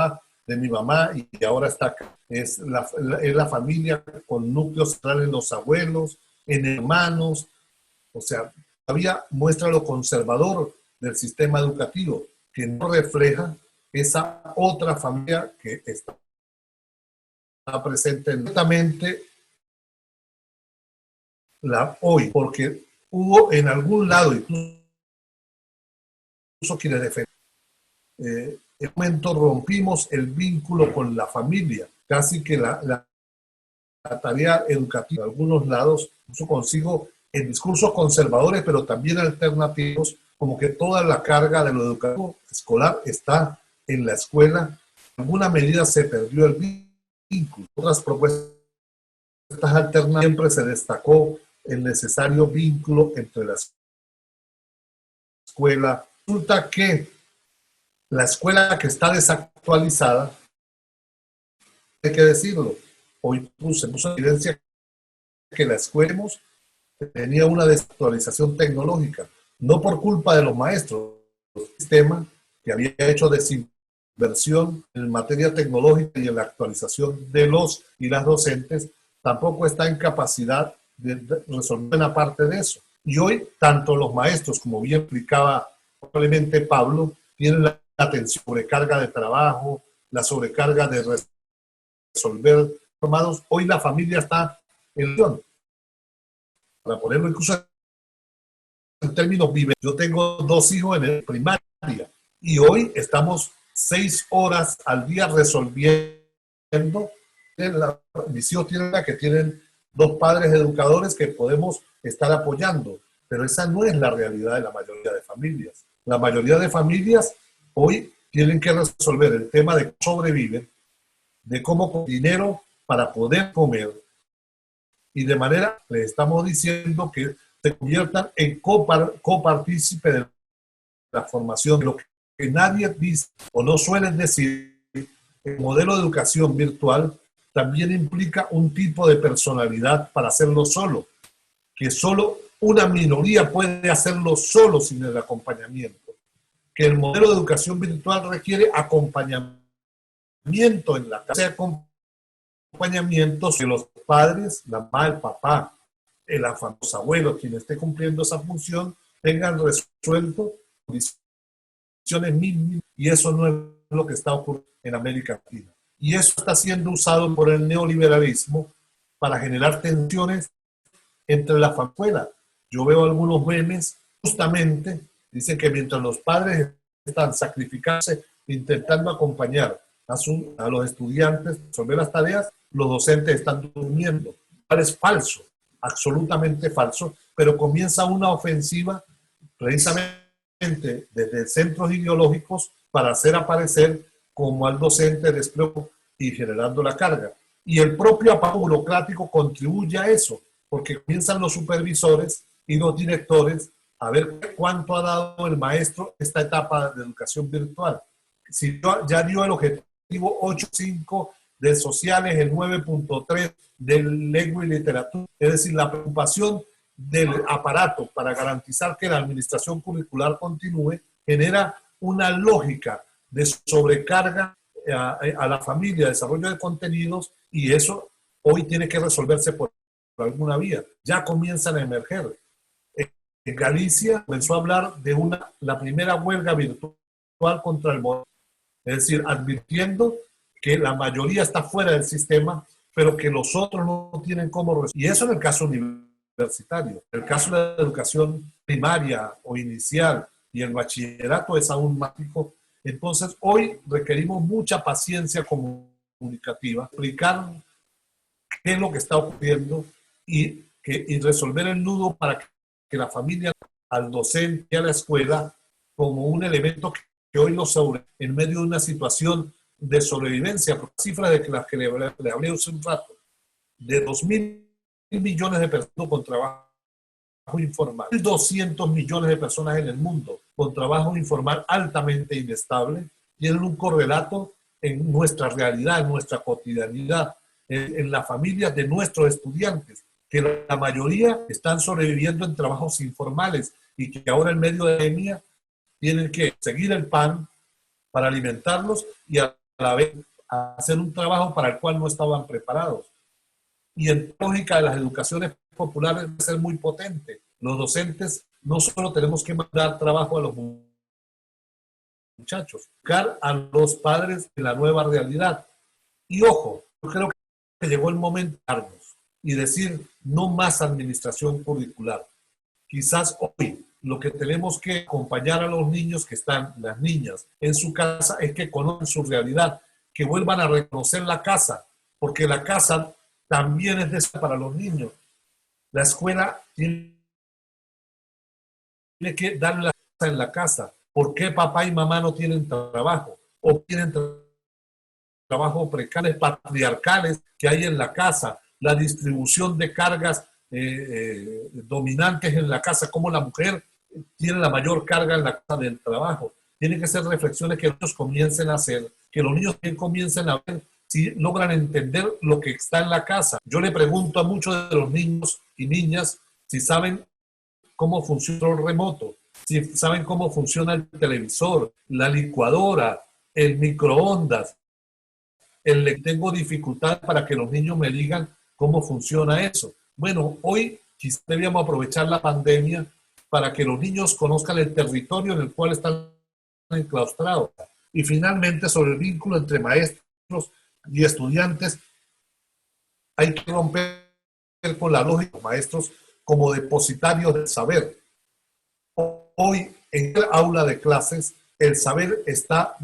de mi mamá y ahora está acá. Es la familia con núcleos centrales en los abuelos, en hermanos. O sea, todavía muestra lo conservador del sistema educativo, que no refleja esa otra familia que está presente netamente hoy, porque hubo en algún lado, incluso quienes defenden, en un momento rompimos el vínculo con la familia, casi que la tarea educativa en algunos lados, yo consigo en discursos conservadores, pero también alternativos, como que toda la carga de lo educativo escolar está en la escuela. En alguna medida se perdió el vínculo. Otras propuestas alternativas siempre se destacó el necesario vínculo entre la escuela. Resulta que la escuela que está desactualizada, hay que decirlo, hoy se puso en evidencia que la escuela tenía una desactualización tecnológica, no por culpa de los maestros, el sistema que había hecho desinversión en materia tecnológica y en la actualización de los y las docentes, tampoco está en capacidad de resolver una parte de eso. Y hoy, tanto los maestros, como bien explicaba probablemente Pablo, tienen la atención, sobrecarga de trabajo, la sobrecarga de resolver formados. Hoy la familia está en acción. Para ponerlo incluso en términos vive. Yo tengo 2 hijos en el primaria y hoy estamos 6 horas al día resolviendo. Mis hijos tienen 2 padres educadores que podemos estar apoyando, pero esa no es la realidad de la mayoría de familias. La mayoría de familias hoy tienen que resolver el tema de cómo sobreviven, de cómo con dinero para poder comer, y de manera les estamos diciendo que se conviertan en copartícipe de la formación. Lo que nadie dice o no suelen decir, el modelo de educación virtual también implica un tipo de personalidad para hacerlo solo, que solo una minoría puede hacerlo solo sin el acompañamiento, que el modelo de educación virtual requiere acompañamiento en la casa, acompañamientos de los padres, la mamá, el papá, los abuelos, quien esté cumpliendo esa función, tengan resuelto condiciones mínimas, y eso no es lo que está ocurriendo en América Latina. Y eso está siendo usado por el neoliberalismo para generar tensiones entre la familia. Yo veo algunos memes, justamente, dicen que mientras los padres están sacrificándose, intentando acompañar a los estudiantes a resolver las tareas, los docentes están durmiendo. Es falso, absolutamente falso, pero comienza una ofensiva precisamente desde centros ideológicos para hacer aparecer como al docente despreocupado y generando la carga. Y el propio aparato burocrático contribuye a eso, porque comienzan los supervisores y los directores a ver cuánto ha dado el maestro esta etapa de educación virtual. Si ya dio el objetivo 8.5 de sociales, el 9.3 de lengua y literatura, es decir, la preocupación del aparato para garantizar que la administración curricular continúe, genera una lógica de sobrecarga a la familia, desarrollo de contenidos, y eso hoy tiene que resolverse por alguna vía. Ya comienzan a emerger. En Galicia comenzó a hablar de la primera huelga virtual contra el modelo, es decir, advirtiendo que la mayoría está fuera del sistema, pero que los otros no tienen cómo resolver. Y eso en el caso universitario. En el caso de la educación primaria o inicial y el bachillerato es aún más fijo. Entonces, hoy requerimos mucha paciencia comunicativa, explicar qué es lo que está ocurriendo y resolver el nudo para que la familia, al docente y a la escuela, como un elemento que hoy lo sobre en medio de una situación de sobrevivencia, por cifras de las que le hablé hace un rato, de 2.000 millones de personas con trabajo informal, 200 millones de personas en el mundo con trabajo informal altamente inestable, tienen un correlato en nuestra realidad, en nuestra cotidianidad, en las familias de nuestros estudiantes, que la mayoría están sobreviviendo en trabajos informales y que ahora en medio de la pandemia tienen que seguir el pan para alimentarlos y a la vez hacer un trabajo para el cual no estaban preparados. Y en lógica de las educaciones populares debe ser muy potente. Los docentes no solo tenemos que mandar trabajo a los muchachos, buscar a los padres en la nueva realidad. Y ojo, yo creo que llegó el momento de darnos y decir no más administración curricular. Quizás hoy lo que tenemos que acompañar a los niños que están, las niñas, en su casa es que conozcan su realidad, que vuelvan a reconocer la casa, porque la casa también es para los niños. La escuela tiene que darle la casa en la casa. ¿Por qué papá y mamá no tienen trabajo? O tienen trabajo precarios, patriarcales que hay en la casa, la distribución de cargas dominantes en la casa, como la mujer tiene la mayor carga en la casa del trabajo. Tienen que ser reflexiones que ellos comiencen a hacer, que los niños también comiencen a ver si logran entender lo que está en la casa. Yo le pregunto a muchos de los niños y niñas si saben cómo funciona el remoto, si saben cómo funciona el televisor, la licuadora, el microondas. Tengo dificultad para que los niños me digan cómo funciona eso. Bueno, hoy quizás debíamos aprovechar la pandemia para que los niños conozcan el territorio en el cual están enclaustrados. Y finalmente, sobre el vínculo entre maestros y estudiantes, hay que romper con la lógica de los maestros como depositarios del saber. Hoy, en el aula de clases, el saber está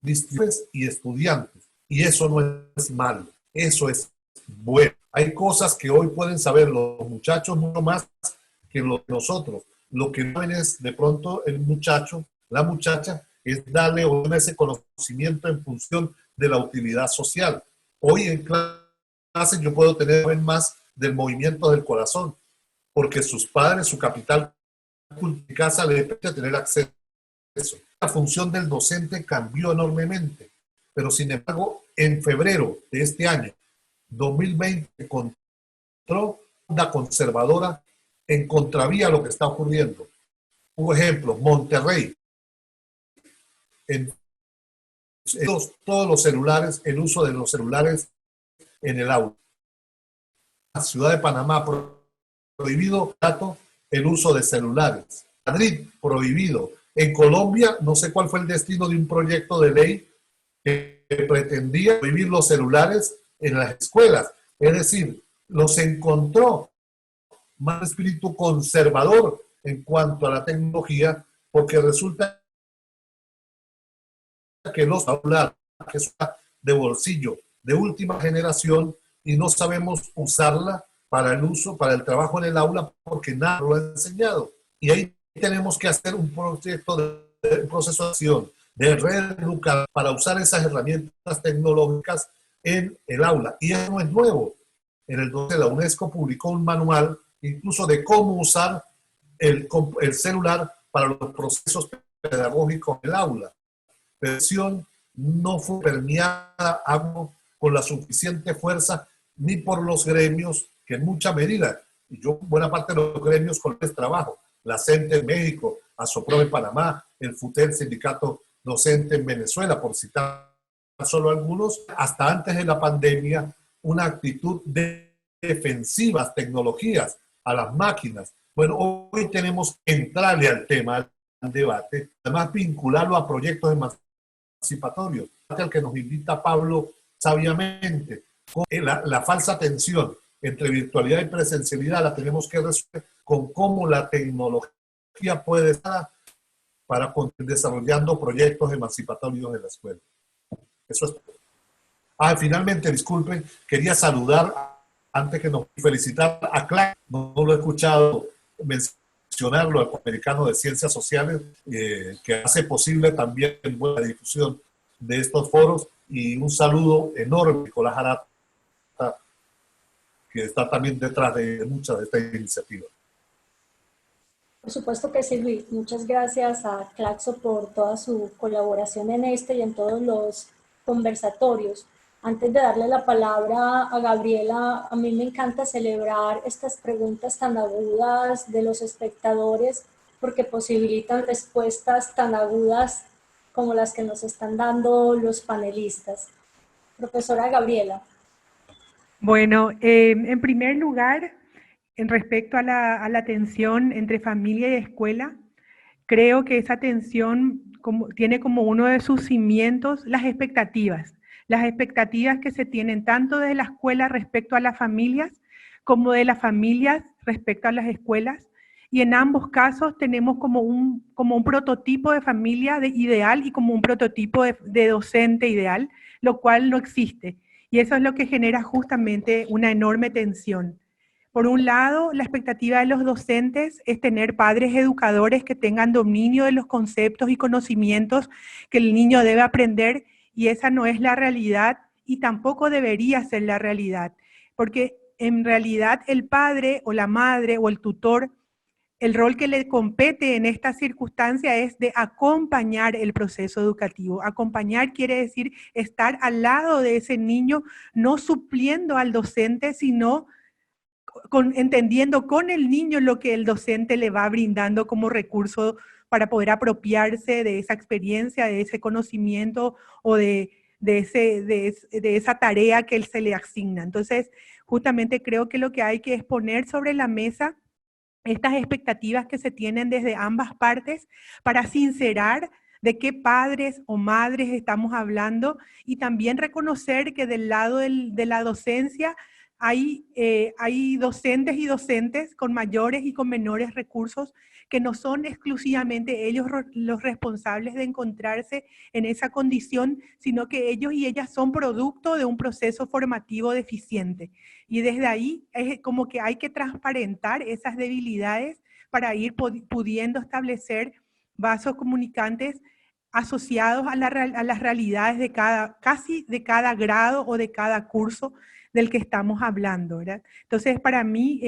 distribuido y estudiantes. Y eso no es malo, eso es bueno. Hay cosas que hoy pueden saber los muchachos mucho más que nosotros. Lo que no es de pronto el muchacho, la muchacha, es darle ese conocimiento en función de la utilidad social. Hoy en clase yo puedo tener más del movimiento del corazón, porque sus padres, su capital de casa le permite tener acceso. La función del docente cambió enormemente, pero sin embargo, en febrero de este año, 2020, encontró una conservadora en contravía a lo que está ocurriendo. Un ejemplo, Monterrey. En todos los celulares, el uso de los celulares en el aula. La ciudad de Panamá, prohibido el uso de celulares. Madrid, prohibido. En Colombia, no sé cuál fue el destino de un proyecto de ley que pretendía prohibir los celulares en las escuelas. Es decir, los encontró más espíritu conservador en cuanto a la tecnología, porque resulta que los celulares que son de bolsillo de última generación y no sabemos usarla para el uso, para el trabajo en el aula, porque nada lo ha enseñado. Y ahí tenemos que hacer un proyecto un proceso de acción, de reeducar para usar esas herramientas tecnológicas en el aula. Y eso no es nuevo. En el 2012 la UNESCO publicó un manual incluso de cómo usar el celular para los procesos pedagógicos en el aula. La versión no fue permeada con la suficiente fuerza ni por los gremios, que en mucha medida y yo buena parte de los gremios con los que trabajo, la CENTE en México, ASOPRO en Panamá, el FUTEL, Sindicato Docente en Venezuela, por citar solo algunos, hasta antes de la pandemia, una actitud de defensivas tecnologías a las máquinas. Bueno, hoy tenemos que entrarle al tema, al debate, además vincularlo a proyectos emancipatorios, al que nos invita Pablo sabiamente. La falsa tensión entre virtualidad y presencialidad la tenemos que resolver con cómo la tecnología puede estar para continuar desarrollando proyectos emancipatorios en la escuela. Eso es. Finalmente, disculpen, quería saludar, antes que nos felicitar a Clark, no lo he escuchado mencionarlo, al Americano de Ciencias Sociales, que hace posible también la difusión de estos foros, y un saludo enorme a Nicolás Arata, que está también detrás de muchas de estas iniciativas. Por supuesto que sí, Luis. Muchas gracias a Claxo por toda su colaboración en este y en todos los conversatorios. Antes de darle la palabra a Gabriela, a mí me encanta celebrar estas preguntas tan agudas de los espectadores porque posibilitan respuestas tan agudas como las que nos están dando los panelistas. Profesora Gabriela. Bueno, en primer lugar, en respecto a la tensión entre familia y escuela, creo que esa tensión tiene como uno de sus cimientos las expectativas que se tienen tanto de la escuela respecto a las familias, como de las familias respecto a las escuelas, y en ambos casos tenemos como un prototipo de familia ideal y como un prototipo de docente ideal, lo cual no existe, y eso es lo que genera justamente una enorme tensión. Por un lado, la expectativa de los docentes es tener padres educadores que tengan dominio de los conceptos y conocimientos que el niño debe aprender, y esa no es la realidad y tampoco debería ser la realidad, porque en realidad el padre o la madre o el tutor, el rol que le compete en esta circunstancia es de acompañar el proceso educativo. Acompañar quiere decir estar al lado de ese niño, no supliendo al docente, sino entendiendo con el niño lo que el docente le va brindando como recurso para poder apropiarse de esa experiencia, de ese conocimiento o de esa tarea que él se le asigna. Entonces, justamente creo que lo que hay que es poner sobre la mesa estas expectativas que se tienen desde ambas partes para sincerar de qué padres o madres estamos hablando, y también reconocer que del lado de la docencia hay docentes y docentes con mayores y con menores recursos que no son exclusivamente ellos los responsables de encontrarse en esa condición, sino que ellos y ellas son producto de un proceso formativo deficiente. Y desde ahí es como que hay que transparentar esas debilidades para ir pudiendo establecer vasos comunicantes asociados a las realidades casi de cada grado o de cada curso del que estamos hablando, ¿verdad? Entonces, para mí,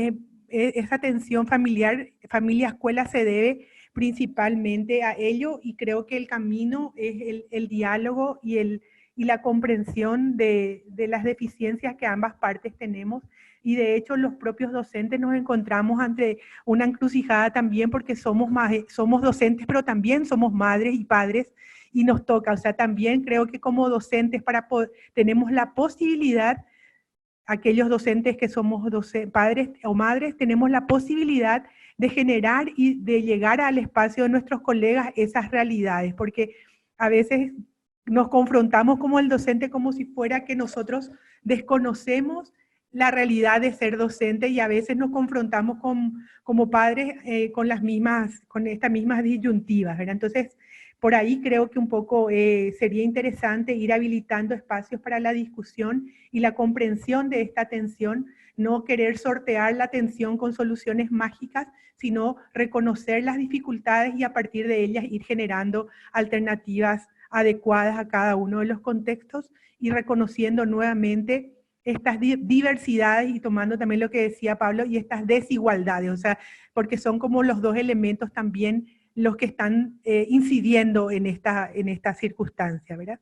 esa tensión familia-escuela se debe principalmente a ello, y creo que el camino es el diálogo y la comprensión de las deficiencias que ambas partes tenemos. Y de hecho, los propios docentes nos encontramos ante una encrucijada también, porque somos docentes, pero también somos madres y padres, y nos toca, o sea, también creo que como docentes tenemos la posibilidad, aquellos docentes que somos padres o madres, tenemos la posibilidad de generar y de llegar al espacio de nuestros colegas esas realidades, porque a veces nos confrontamos como el docente como si fuera que nosotros desconocemos la realidad de ser docente, y a veces nos confrontamos como padres con estas mismas disyuntivas, ¿verdad? Entonces, por ahí creo que un poco sería interesante ir habilitando espacios para la discusión y la comprensión de esta tensión, no querer sortear la tensión con soluciones mágicas, sino reconocer las dificultades y a partir de ellas ir generando alternativas adecuadas a cada uno de los contextos, y reconociendo nuevamente estas diversidades y tomando también lo que decía Pablo, y estas desigualdades, o sea, porque son como los dos elementos también los que están incidiendo en esta circunstancia, ¿verdad?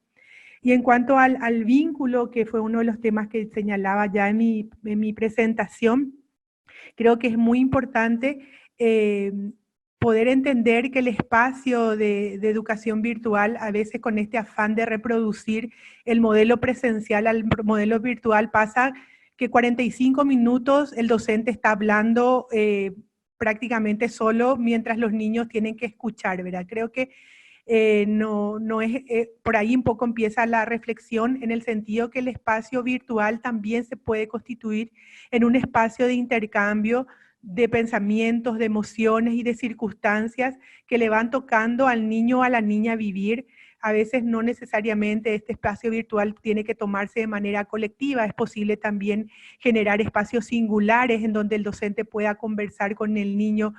Y en cuanto al vínculo, que fue uno de los temas que señalaba ya en mi presentación, Creo que es muy importante poder entender que el espacio de educación virtual, a veces con este afán de reproducir el modelo presencial al modelo virtual, pasa que 45 minutos el docente está hablando prácticamente solo mientras los niños tienen que escuchar, ¿verdad? Creo que no es, por ahí un poco empieza la reflexión en el sentido que el espacio virtual también se puede constituir en un espacio de intercambio de pensamientos, de emociones y de circunstancias que le van tocando al niño o a la niña vivir. A veces no necesariamente este espacio virtual tiene que tomarse de manera colectiva, es posible también generar espacios singulares en donde el docente pueda conversar con el niño,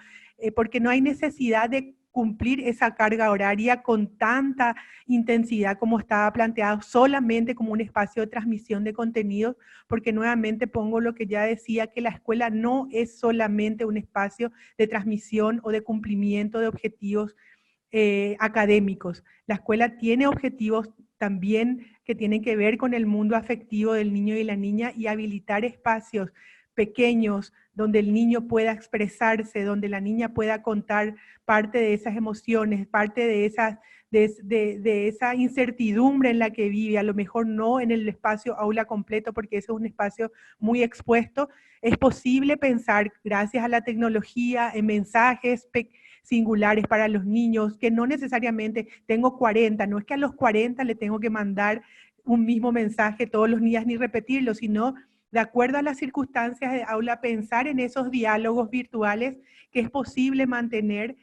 porque no hay necesidad de cumplir esa carga horaria con tanta intensidad como estaba planteado, solamente como un espacio de transmisión de contenidos, porque nuevamente pongo lo que ya decía, que la escuela no es solamente un espacio de transmisión o de cumplimiento de objetivos académicos. La escuela tiene objetivos también que tienen que ver con el mundo afectivo del niño y la niña, y habilitar espacios pequeños donde el niño pueda expresarse, donde la niña pueda contar parte de esas emociones, parte de esa incertidumbre en la que vive, a lo mejor no en el espacio aula completo, porque ese es un espacio muy expuesto. Es posible pensar, gracias a la tecnología, en mensajes singulares para los niños, que no necesariamente tengo 40, no es que a los 40 le tengo que mandar un mismo mensaje todos los días ni repetirlo, sino de acuerdo a las circunstancias de aula, pensar en esos diálogos virtuales que es posible mantener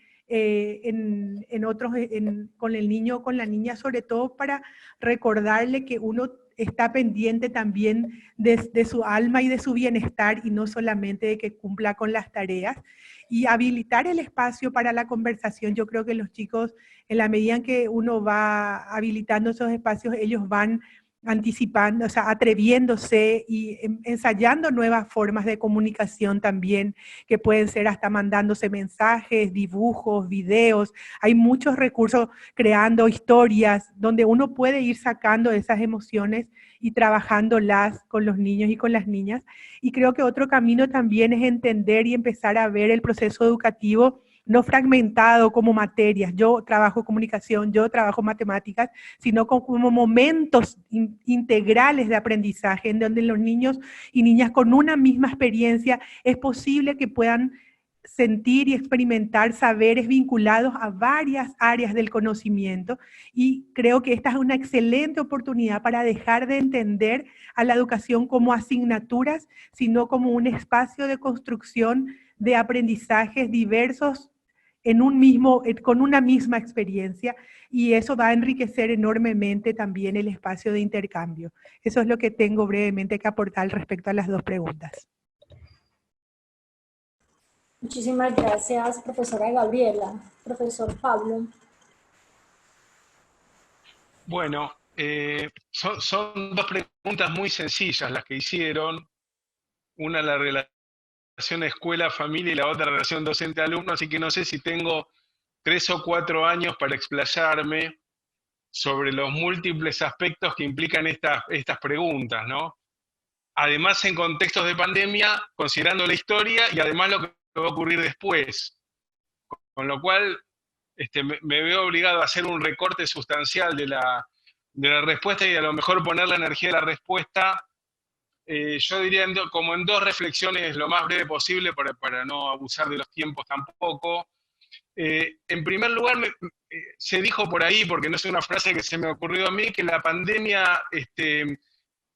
con el niño o con la niña, sobre todo para recordarle que uno está pendiente también de su alma y de su bienestar, y no solamente de que cumpla con las tareas. Y habilitar el espacio para la conversación. Yo creo que los chicos, en la medida en que uno va habilitando esos espacios, ellos van anticipando, o sea, atreviéndose y ensayando nuevas formas de comunicación también, que pueden ser hasta mandándose mensajes, dibujos, videos. Hay muchos recursos creando historias donde uno puede ir sacando esas emociones y trabajándolas con los niños y con las niñas. Y creo que otro camino también es entender y empezar a ver el proceso educativo no fragmentado como materias. Yo trabajo comunicación, yo trabajo matemáticas, sino como momentos integrales de aprendizaje, en donde los niños y niñas con una misma experiencia es posible que puedan sentir y experimentar saberes vinculados a varias áreas del conocimiento, y creo que esta es una excelente oportunidad para dejar de entender a la educación como asignaturas, sino como un espacio de construcción de aprendizajes diversos con una misma experiencia, y eso va a enriquecer enormemente también el espacio de intercambio. Eso es lo que tengo brevemente que aportar respecto a las dos preguntas. Muchísimas gracias, profesora Gabriela. Profesor Pablo. Bueno, son dos preguntas muy sencillas las que hicieron. Una la relación escuela-familia y la otra relación docente-alumno, así que no sé si tengo 3 o 4 años para explayarme sobre los múltiples aspectos que implican estas preguntas, ¿no? Además, en contextos de pandemia, considerando la historia y además lo que va a ocurrir después. Con lo cual, me veo obligado a hacer un recorte sustancial de la respuesta, y a lo mejor poner la energía de la respuesta, yo diría como en 2 reflexiones lo más breve posible para no abusar de los tiempos tampoco. En primer lugar, se dijo por ahí, porque no es una frase que se me ocurrió a mí, que la pandemia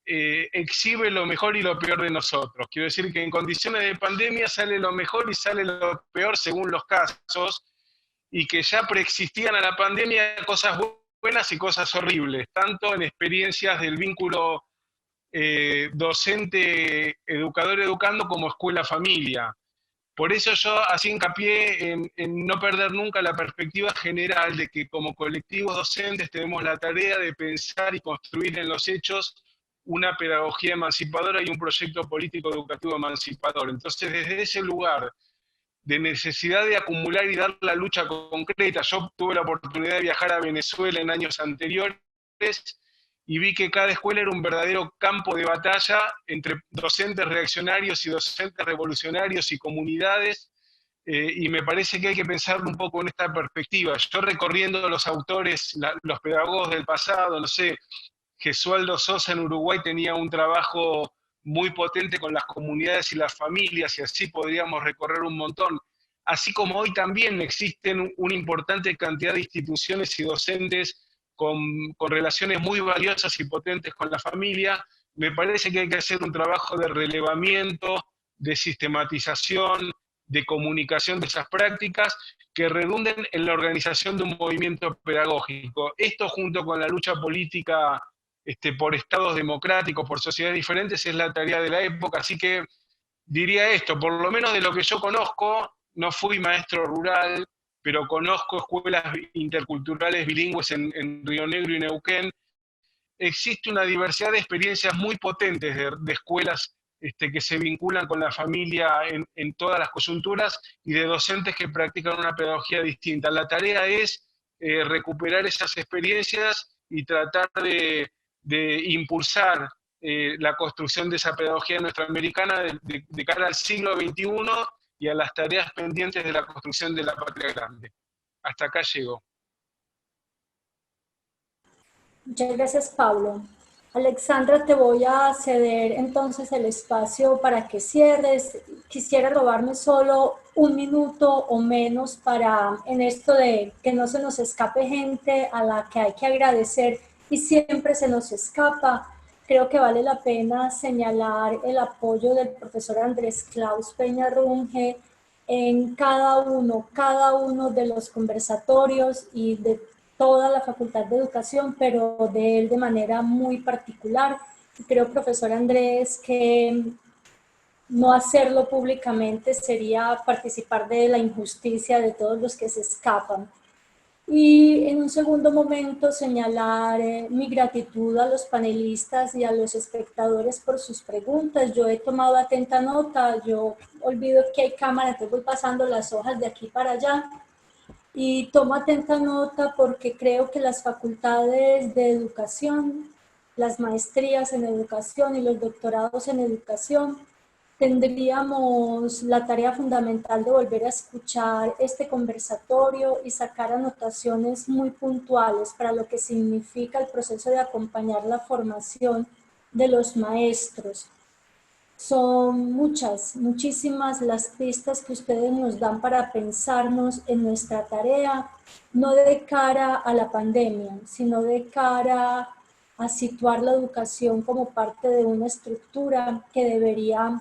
exhibe lo mejor y lo peor de nosotros. Quiero decir que en condiciones de pandemia sale lo mejor y sale lo peor según los casos, y que ya preexistían a la pandemia cosas buenas y cosas horribles, tanto en experiencias del vínculo docente, educador, educando, como escuela-familia. Por eso yo hacía hincapié en no perder nunca la perspectiva general de que como colectivos docentes tenemos la tarea de pensar y construir en los hechos una pedagogía emancipadora y un proyecto político educativo emancipador. Entonces, desde ese lugar de necesidad de acumular y dar la lucha concreta, yo tuve la oportunidad de viajar a Venezuela en años anteriores, y vi que cada escuela era un verdadero campo de batalla entre docentes reaccionarios y docentes revolucionarios y comunidades, y me parece que hay que pensarlo un poco en esta perspectiva. Yo recorriendo los autores, los pedagogos del pasado, no sé, Gesualdo Sosa en Uruguay tenía un trabajo muy potente con las comunidades y las familias, y así podríamos recorrer un montón. Así como hoy también existen una importante cantidad de instituciones y docentes con relaciones muy valiosas y potentes con la familia, me parece que hay que hacer un trabajo de relevamiento, de sistematización, de comunicación de esas prácticas que redunden en la organización de un movimiento pedagógico. Esto, junto con la lucha política por estados democráticos, por sociedades diferentes, es la tarea de la época. Así que diría esto, por lo menos de lo que yo conozco, no fui maestro rural, pero conozco escuelas interculturales bilingües en Río Negro y Neuquén. Existe una diversidad de experiencias muy potentes de escuelas que se vinculan con la familia en todas las coyunturas, y de docentes que practican una pedagogía distinta. La tarea es recuperar esas experiencias y tratar de impulsar la construcción de esa pedagogía nuestroamericana de cara al siglo XXI y a las tareas pendientes de la construcción de la patria grande. Hasta acá llego. Muchas gracias, Pablo. Alexandra, te voy a ceder entonces el espacio para que cierres. Quisiera robarme solo un minuto o menos para, en esto de que no se nos escape gente a la que hay que agradecer y siempre se nos escapa. Creo que vale la pena señalar el apoyo del profesor Andrés Klaus Peña Runge en cada uno de los conversatorios y de toda la Facultad de Educación, pero de él de manera muy particular. Creo, profesor Andrés, que no hacerlo públicamente sería participar de la injusticia de todos los que se escapan. Y en un segundo momento señalar mi gratitud a los panelistas y a los espectadores por sus preguntas. Yo he tomado atenta nota, yo olvido que hay cámara, entonces voy pasando las hojas de aquí para allá. Y tomo atenta nota porque creo que las facultades de educación, las maestrías en educación y los doctorados en educación, tendríamos la tarea fundamental de volver a escuchar este conversatorio y sacar anotaciones muy puntuales para lo que significa el proceso de acompañar la formación de los maestros. Son muchísimas las pistas que ustedes nos dan para pensarnos en nuestra tarea, no de cara a la pandemia, sino de cara a situar la educación como parte de una estructura que debería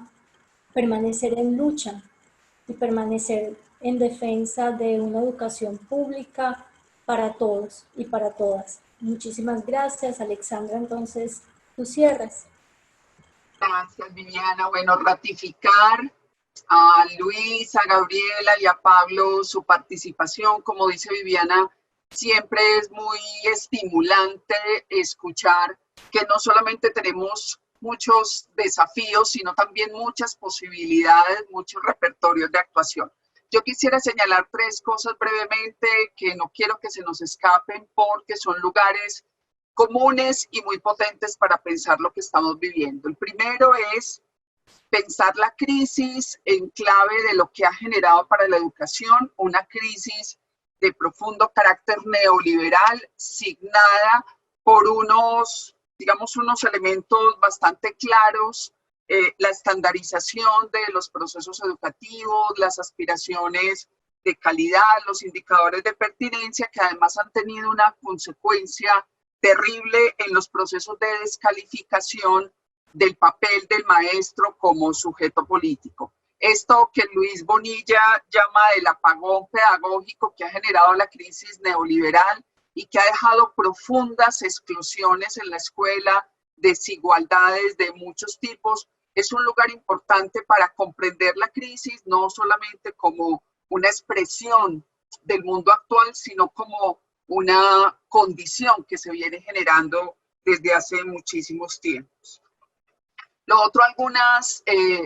permanecer en lucha y permanecer en defensa de una educación pública para todos y para todas. Muchísimas gracias, Alexandra. Entonces, tú cierras. Gracias, Viviana. Bueno, ratificar a Luis, a Gabriela y a Pablo su participación. Como dice Viviana, siempre es muy estimulante escuchar que no solamente tenemos muchos desafíos, sino también muchas posibilidades, muchos repertorios de actuación. Yo quisiera señalar 3 cosas brevemente que no quiero que se nos escapen porque son lugares comunes y muy potentes para pensar lo que estamos viviendo. El primero es pensar la crisis en clave de lo que ha generado para la educación una crisis de profundo carácter neoliberal, signada por unos elementos bastante claros, la estandarización de los procesos educativos, las aspiraciones de calidad, los indicadores de pertinencia, que además han tenido una consecuencia terrible en los procesos de descalificación del papel del maestro como sujeto político. Esto que Luis Bonilla llama el apagón pedagógico que ha generado la crisis neoliberal y que ha dejado profundas exclusiones en la escuela, desigualdades de muchos tipos, es un lugar importante para comprender la crisis, no solamente como una expresión del mundo actual, sino como una condición que se viene generando desde hace muchísimos tiempos. Lo otro,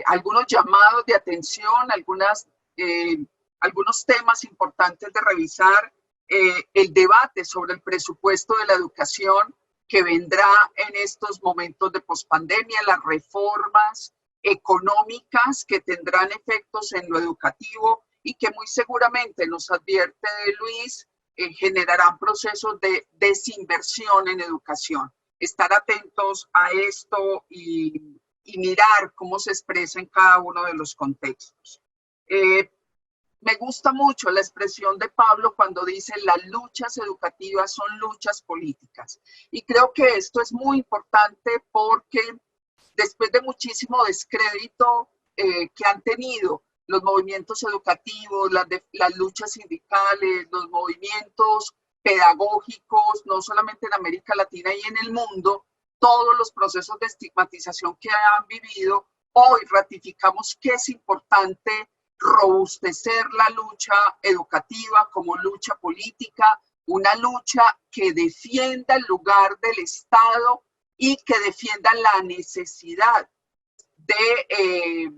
algunos llamados de atención, algunos temas importantes de revisar, el debate sobre el presupuesto de la educación, que vendrá en estos momentos de pospandemia, las reformas económicas que tendrán efectos en lo educativo y que muy seguramente, nos advierte Luis, generarán procesos de desinversión en educación. Estar atentos a esto y mirar cómo se expresa en cada uno de los contextos. Me gusta mucho la expresión de Pablo cuando dice las luchas educativas son luchas políticas. Y creo que esto es muy importante porque después de muchísimo descrédito que han tenido los movimientos educativos, las luchas sindicales, los movimientos pedagógicos, no solamente en América Latina y en el mundo, todos los procesos de estigmatización que han vivido, hoy ratificamos que es importante robustecer la lucha educativa como lucha política, una lucha que defienda el lugar del Estado y que defienda la necesidad de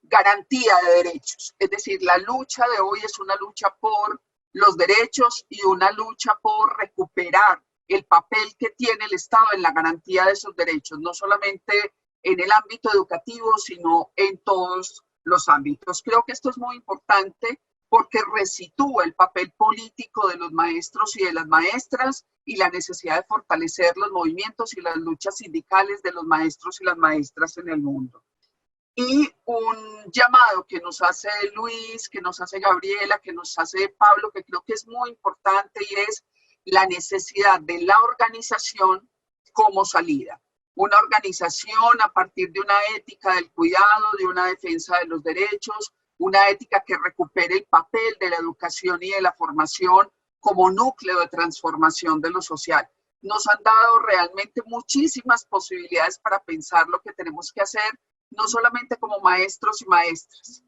garantía de derechos. Es decir, la lucha de hoy es una lucha por los derechos y una lucha por recuperar el papel que tiene el Estado en la garantía de esos derechos, no solamente en el ámbito educativo, sino en todos los ámbitos. Creo que esto es muy importante porque resitúa el papel político de los maestros y de las maestras y la necesidad de fortalecer los movimientos y las luchas sindicales de los maestros y las maestras en el mundo. Y un llamado que nos hace Luis, que nos hace Gabriela, que nos hace Pablo, que creo que es muy importante y es la necesidad de la organización como salida. Una organización a partir de una ética del cuidado, de una defensa de los derechos, una ética que recupere el papel de la educación y de la formación como núcleo de transformación de lo social. Nos han dado realmente muchísimas posibilidades para pensar lo que tenemos que hacer, no solamente como maestros y maestras,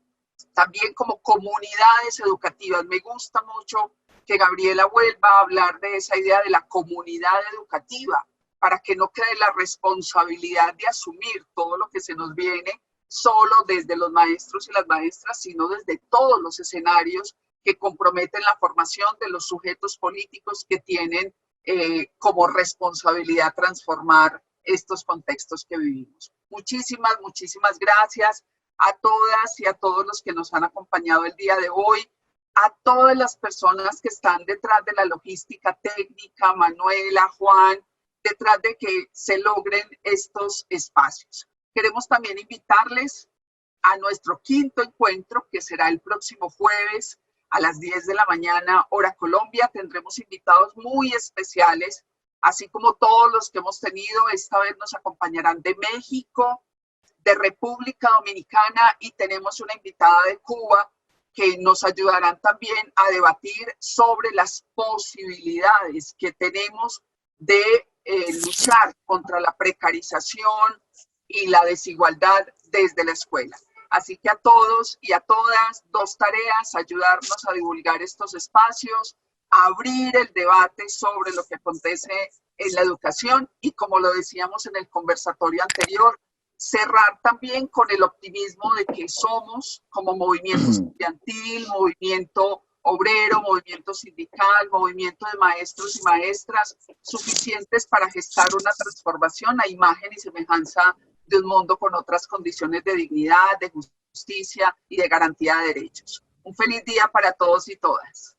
también como comunidades educativas. Me gusta mucho que Gabriela vuelva a hablar de esa idea de la comunidad educativa, para que no quede la responsabilidad de asumir todo lo que se nos viene solo desde los maestros y las maestras, sino desde todos los escenarios que comprometen la formación de los sujetos políticos que tienen como responsabilidad transformar estos contextos que vivimos. Muchísimas, muchísimas gracias a todas y a todos los que nos han acompañado el día de hoy, a todas las personas que están detrás de la logística técnica, Manuela, Juan, detrás de que se logren estos espacios. Queremos también invitarles a nuestro quinto encuentro, que será el próximo jueves a las 10 de la mañana, hora Colombia. Tendremos invitados muy especiales, así como todos los que hemos tenido. Esta vez nos acompañarán de México, de República Dominicana y tenemos una invitada de Cuba que nos ayudarán también a debatir sobre las posibilidades que tenemos de luchar contra la precarización y la desigualdad desde la escuela. Así que a todos y a todas, dos tareas: ayudarnos a divulgar estos espacios, abrir el debate sobre lo que acontece en la educación y, como lo decíamos en el conversatorio anterior, cerrar también con el optimismo de que somos, como movimiento estudiantil, movimiento obrero, movimiento sindical, movimiento de maestros y maestras, suficientes para gestar una transformación a imagen y semejanza de un mundo con otras condiciones de dignidad, de justicia y de garantía de derechos. Un feliz día para todos y todas.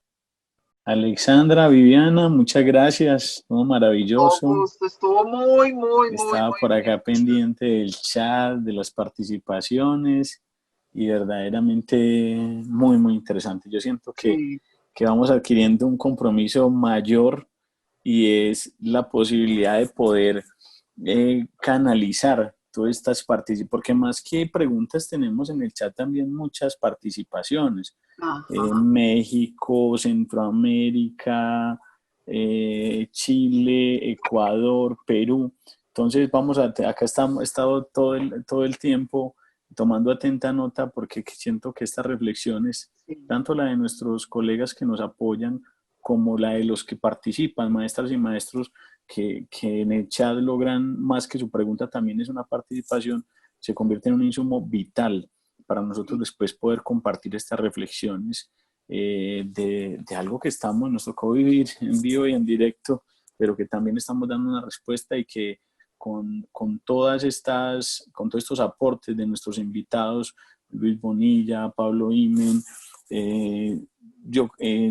Alexandra, Viviana, muchas gracias, estuvo maravilloso. Con gusto, estuvo muy Estaba por acá pendiente del chat, de las participaciones y verdaderamente muy interesante. Yo siento que vamos adquiriendo un compromiso mayor y es la posibilidad de poder canalizar todas estas participaciones, porque más que preguntas tenemos en el chat también muchas participaciones. México, Centroamérica, Chile, Ecuador, Perú. Entonces acá he estado todo el tiempo tomando atenta nota porque siento que estas reflexiones, tanto la de nuestros colegas que nos apoyan como la de los que participan, maestras y maestros que en el chat logran, más que su pregunta también es una participación, se convierte en un insumo vital para nosotros después poder compartir estas reflexiones de algo que nos tocó vivir en vivo y en directo pero que también estamos dando una respuesta y que con todos estos aportes de nuestros invitados, Luis Bonilla, Pablo Imen,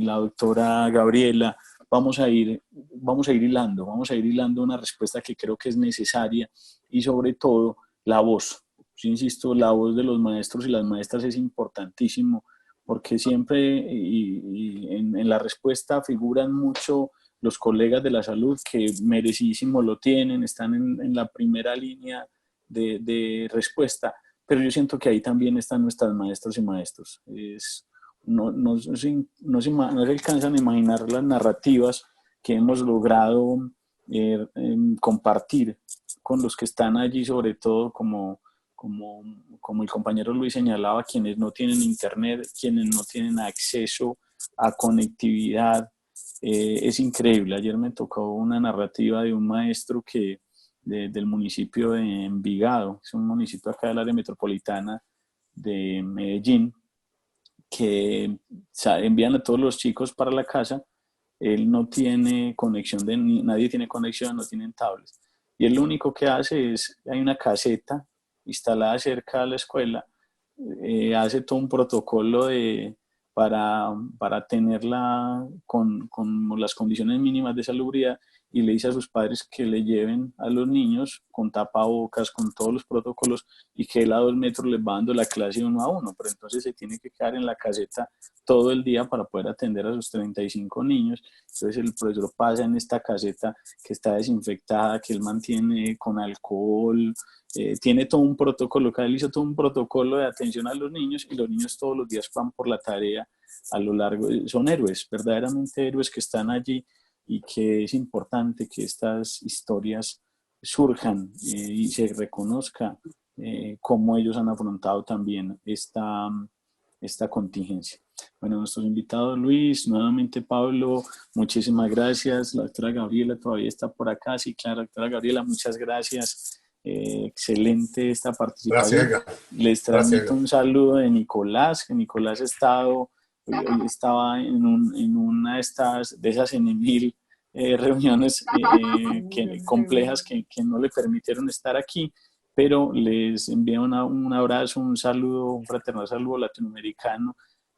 la doctora Gabriela, vamos a ir hilando una respuesta que creo que es necesaria y sobre todo la voz. Yo insisto, la voz de los maestros y las maestras es importantísimo porque siempre en la respuesta figuran mucho los colegas de la salud que merecidísimo lo tienen, están en la primera línea de respuesta, pero yo siento que ahí también están nuestras maestras y maestros. No se alcanzan a imaginar las narrativas que hemos logrado compartir con los que están allí, sobre todo como el compañero Luis señalaba, quienes no tienen internet, quienes no tienen acceso a conectividad. Es increíble. Ayer me tocó una narrativa de un maestro del municipio de Envigado, es un municipio acá del área metropolitana de Medellín, que envían a todos los chicos para la casa. Él no tiene conexión, nadie tiene conexión, no tienen tablets. Y él lo único que hace hay una caseta instalada cerca de la escuela, hace todo un protocolo para tenerla con las condiciones mínimas de salubridad y le dice a sus padres que le lleven a los niños con tapabocas, con todos los protocolos y que él a 2 metros les va dando la clase 1 a 1, pero entonces se tiene que quedar en la caseta todo el día para poder atender a sus 35 niños. Entonces el profesor pasa en esta caseta que está desinfectada, que él mantiene con alcohol, tiene todo un protocolo, él hizo todo un protocolo de atención a los niños y los niños todos los días van por la tarea a lo largo, son héroes, verdaderamente héroes que están allí y que es importante que estas historias surjan y se reconozca cómo ellos han afrontado también esta contingencia. Bueno, nuestros invitados, Luis, nuevamente Pablo, muchísimas gracias. La doctora Gabriela todavía está por acá. Sí, claro, doctora Gabriela, muchas gracias. Excelente esta participación. Gracias, Les transmito un saludo de Nicolás, que Nicolás estaba en una de esas N.000 reuniones complejas que no le permitieron estar aquí, pero les envío un abrazo, un saludo, un fraternal saludo latinoamericano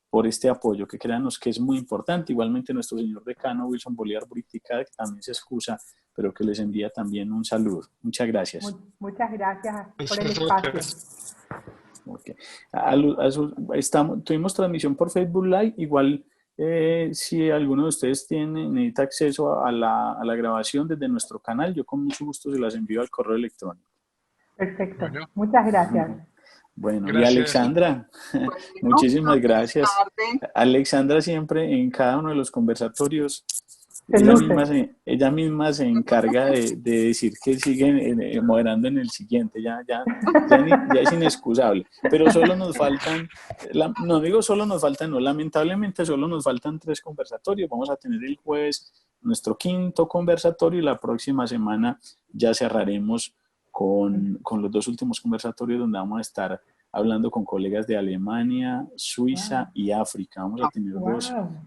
por este apoyo, que créanos que es muy importante. Igualmente nuestro señor decano Wilson Bolívar Buritica, que también se excusa, pero que les envía también un saludo. Muchas gracias. Muchas gracias por el espacio. Okay. Tuvimos transmisión por Facebook Live, igual si alguno de ustedes necesita acceso a la grabación desde nuestro canal, yo con mucho gusto se las envío al correo electrónico. Perfecto, muchas gracias. Bueno, gracias. Y Alexandra, muchísimas gracias. Alexandra siempre en cada uno de los conversatorios, ella misma se encarga de decir que sigue moderando en el siguiente, ya es inexcusable. Pero solo nos faltan, lamentablemente solo nos faltan 3 conversatorios. Vamos a tener el jueves nuestro 5º conversatorio y la próxima semana ya cerraremos con los 2 últimos conversatorios donde vamos a estar hablando con colegas de Alemania, Suiza y África. Vamos a tener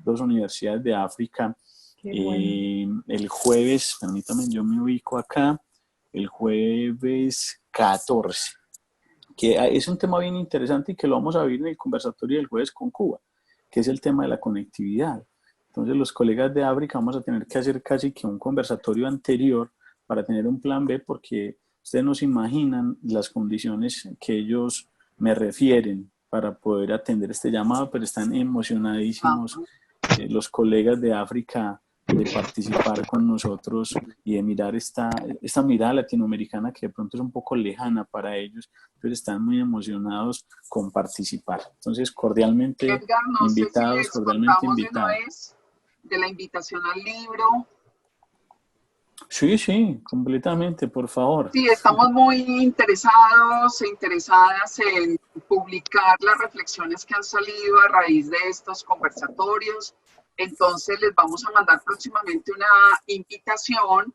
dos universidades de África. El jueves, permítame, yo me ubico acá, el jueves 14, que es un tema bien interesante y que lo vamos a ver en el conversatorio del jueves con Cuba, que es el tema de la conectividad. Entonces los colegas de África vamos a tener que hacer casi que un conversatorio anterior para tener un plan B, porque ustedes no se imaginan las condiciones que ellos me refieren para poder atender este llamado, pero están emocionadísimos los colegas de África de participar con nosotros y de mirar esta mirada latinoamericana que de pronto es un poco lejana para ellos, pero están muy emocionados con participar. Entonces, cordialmente Edgar, no invitados, sé si cordialmente invitados. De la invitación al libro. Sí, completamente, por favor. Sí, estamos muy interesadas en publicar las reflexiones que han salido a raíz de estos conversatorios. Entonces les vamos a mandar próximamente una invitación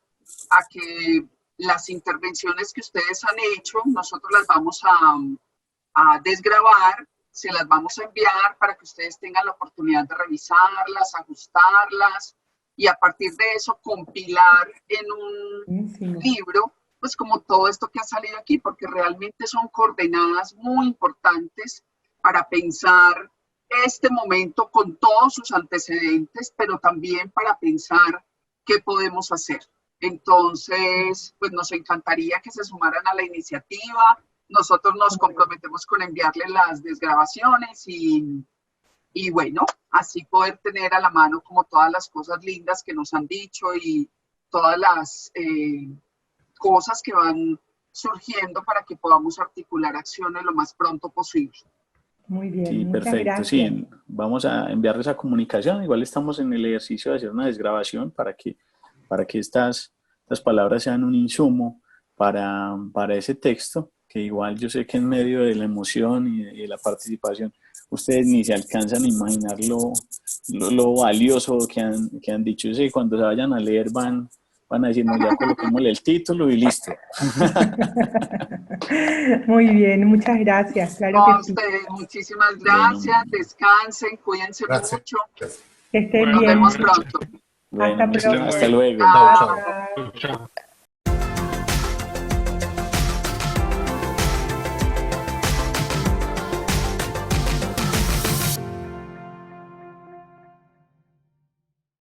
a que las intervenciones que ustedes han hecho, nosotros las vamos a desgravar, se las vamos a enviar para que ustedes tengan la oportunidad de revisarlas, ajustarlas y a partir de eso compilar en un libro, pues como todo esto que ha salido aquí, porque realmente son coordenadas muy importantes para pensar este momento con todos sus antecedentes, pero también para pensar qué podemos hacer. Entonces, pues nos encantaría que se sumaran a la iniciativa. Nosotros nos comprometemos con enviarle las desgrabaciones y bueno, así poder tener a la mano como todas las cosas lindas que nos han dicho y todas las cosas que van surgiendo para que podamos articular acciones lo más pronto posible. Muy bien, sí, muchas perfecto. gracias. Sí, vamos a enviar esa comunicación. Igual estamos en el ejercicio de hacer una desgrabación para que estas palabras sean un insumo para ese texto, que igual yo sé que en medio de la emoción y de la participación, ustedes ni se alcanzan a imaginar lo valioso que han dicho. Yo sé que cuando se vayan a leer van a decir, no, ya coloquémosle el título y listo. Muy bien, muchas gracias. Claro que sí. Muchísimas gracias, Bueno, descansen, cuídense Gracias. mucho. Gracias. Que estén Bueno, Nos bien. vemos pronto. Bueno, Hasta pronto. hasta luego. Chao, chao. Chao, chao.